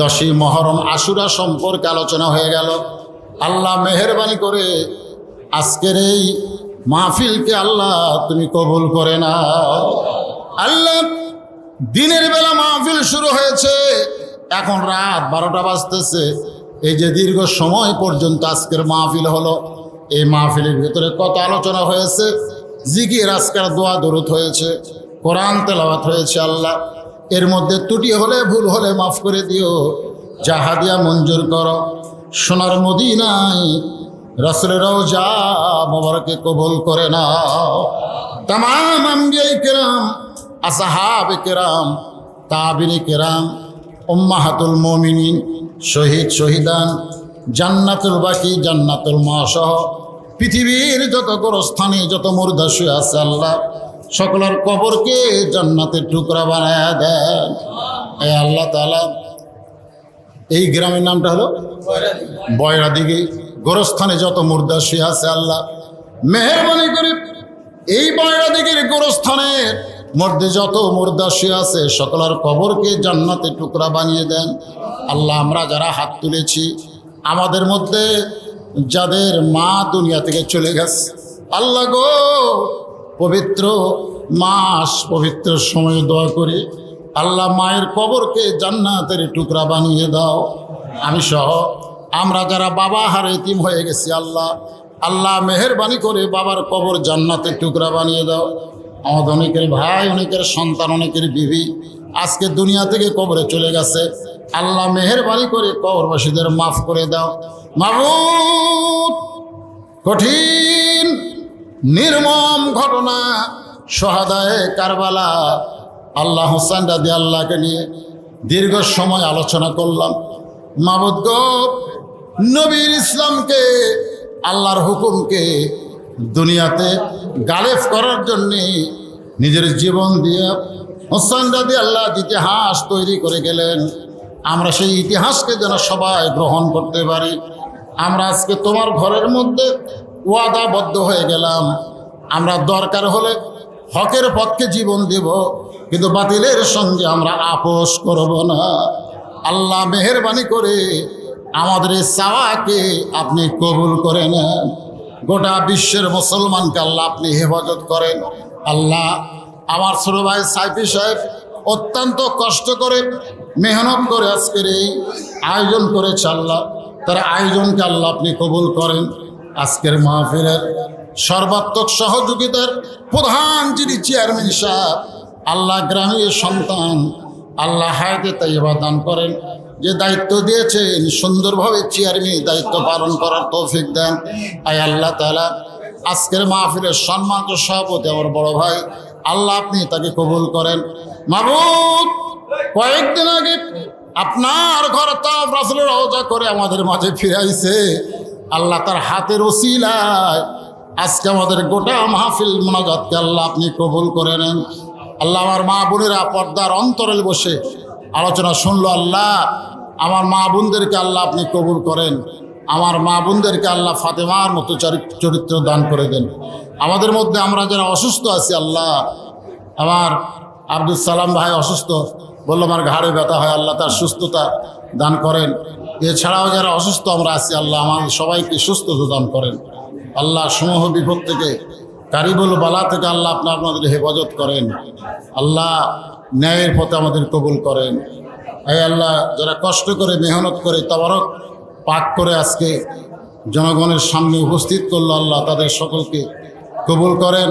10ই মুহররম আশুরা সম্পর্কে আলোচনা হয়ে গেল। আল্লাহ মেহেরবানি করে আজকের এই মাহফিলকে আল্লাহ তুমি কবুল করে নাও। আল্লাহ, দিনের বেলা মাহফিল শুরু হয়েছে, এখন রাত 12টা বাজতেছে। এই যে দীর্ঘ সময় পর্যন্ত আজকের মাহফিল হলো, এই মাহফিলের ভিতরে কত আলোচনা হয়েছে, জিকির আজকার দোয়া দরুদ হয়েছে, কোরআন তেলাওয়াত হয়েছে। আল্লাহ, এর মধ্যে ত্রুটি হলে ভুল হলে মাফ করে দিও, যা হাদিয়া মঞ্জুর করো। সোনার মদিনায় রাসূলের রওজা মোবারকে কবুল করে নাও। তামাম আম্বিয়ায়ে কেরাম, আসহাবে কেরাম, তাবিঈনে কেরাম, উম্মাহাতুল মুমিনিন, শহীদ শহীদান, জান্নাতুল বাকি, জান্নাতুল মাসহ পৃথিবীর যত গোরস্থানে যত মুর্দা শুয়ে আছে আল্লাহ, সকলের কবরকে জান্নাতের টুকরা বানায়া দেন। এ আল্লাহ তাআলা, এই গ্রামের নামটা হলো বয়রাদিঘি। গোরস্থানে যত মুর্দা শুয়ে আছে আল্লাহ, মেহেরবানি করে এই বয়রাদিঘির গোরস্থানের মধ্যে যত মুর্দা শুয়ে আছে সকলের কবরকে জান্নাতের টুকরা বানিয়ে দেন। আল্লাহ, আমরা যারা হাত তুলেছি, আমাদের মধ্যে যাদের মা দুনিয়া থেকে চলে গেছে, আল্লাহ গো, পবিত্র মাস, পবিত্র সময়ে দোয়া করি, আল্লাহ মায়ের কবরকে জান্নাতের টুকরা বানিয়ে দাও। আমি সহ আমরা যারা বাবা হারে এতিম হয়ে গেছি আল্লাহ, আল্লাহ মেহেরবানি করে বাবার কবর জান্নাতের টুকরা বানিয়ে দাও। আমাদের অনেকের ভাই, অনেকের সন্তান, অনেকের বিবি আজকে দুনিয়া থেকে কবরে চলে গেছে। আল্লাহ মেহেরবানি করে কবরবাসীদের মাফ করে দাও। মাবুদ, কঠিন নির্মম ঘটনা শহাদায়ে কারবালা, আল্লাহ হোসেন রাদি আল্লাহকে নিয়ে দীর্ঘ সময় আলোচনা করলাম। মাবুদ গো, নবীর ইসলামকে, আল্লাহর হুকুমকে দুনিয়াতে গালেফ করার জন্যে নিজের জীবন দিয়ে হোসেন রাদি আল্লাহ ইতিহাস তৈরি করে গেলেন। আমরা সেই ইতিহাসকে যেন সবাই গ্রহণ করতে পারি। আমরা আজকে তোমার ঘরের মধ্যে ওয়াদাবদ্ধ হয়ে গেলাম, আমরা দরকার হলে হকের পক্ষে জীবন দেব, কিন্তু বাতিলের সঙ্গে আমরা আপোষ করব না। আল্লাহ মেহেরবানি করে আমাদের এই চাওয়াকে আপনি কবুল করে নেন। গোটা বিশ্বের মুসলমানকে আল্লাহ আপনি হেফাজত করেন। আল্লাহ, আমার ছোট ভাই সাইফি সাহেব অত্যন্ত কষ্ট করে মেহনত করে আজকের এই আয়োজন করেছে আল্লাহ, তার আয়োজনকে আল্লাহ আপনি কবুল করেন। আজকের মাহফিলের সর্বাত্মক সহযোগিতার প্রধান যিনি চেয়ারম্যান সাহেব, আল্লাহ গ্রামের সন্তান, আল্লাহ হায়াতে তাইয়্যিবা দান করেন। যে দায়িত্ব দিয়েছেন সুন্দরভাবে চেয়ারম্যান দায়িত্ব পালন করার তৌফিক দেন। আয় আল্লাহ তাআলা, আজকের মাহফিলের সম্মানিত সভাপতি আমার বড় ভাই, আল্লাহ আপনি তাকে কবুল করেন। মাবুদ, কয়েকদিন আগে আপনার ঘর তাওয়াফ রাসূলের রওজা করে আমাদের মাঝে ফিরাইছে। আল্লাহ, তার হাতের ওসিলায় আজকে আমাদের গোটা মাহফিল মোনাজাতকে আল্লাহ আপনি কবুল করে নেন। আল্লাহ, আমার মা বোনেরা পর্দার অন্তরালে বসে আলোচনা শুনলো, আল্লাহ আমার মা বোনদেরকে আল্লাহ আপনি কবুল করেন। আমার মা বোনদেরকে আল্লাহ ফাতেমার মতো চরিত্র দান করে দেন। আমাদের মধ্যে আমরা যারা অসুস্থ আছি আল্লাহ, আমার আব্দুল সালাম ভাই অসুস্থ, বললো আমার ঘাড়ে ব্যথা হয়, আল্লাহ তার সুস্থতা দান করেন। এছাড়াও যারা অসুস্থ আমরা আছি আল্লাহ আমাদের সবাইকে সুস্থতা দান করেন। আল্লাহ, সমূহ বিপদ থেকে, কারিবুল বালা থেকে আল্লাহ আপনাদের হেফাজত করেন। আল্লাহ, ন্যায়ের পথে আমাদের কবুল করেন। এই আল্লাহ, যারা কষ্ট করে মেহনত করে তাবারক পাক করে আজকে জনগণের সামনে উপস্থিত করলো, আল্লাহ তাদের সকলকে কবুল করেন।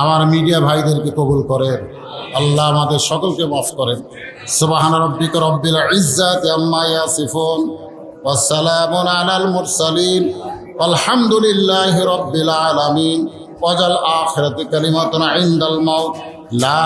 আমার মিডিয়া ভাইদেরকে কবুল করেন। আল্লাহ, আমাদের সকলকে মাফ করেন। সুবহান রাব্বিকা রব্বিল ইজ্জাতি আম্মা ইয়াসিফুন ওয়া সালামুন আলাল মুরসালিন আলহামদুলিল্লাহি রব্বিল আলামিন ওয়াজাল আখিরাতি কালিমাতুন ইনদাল মাউত লা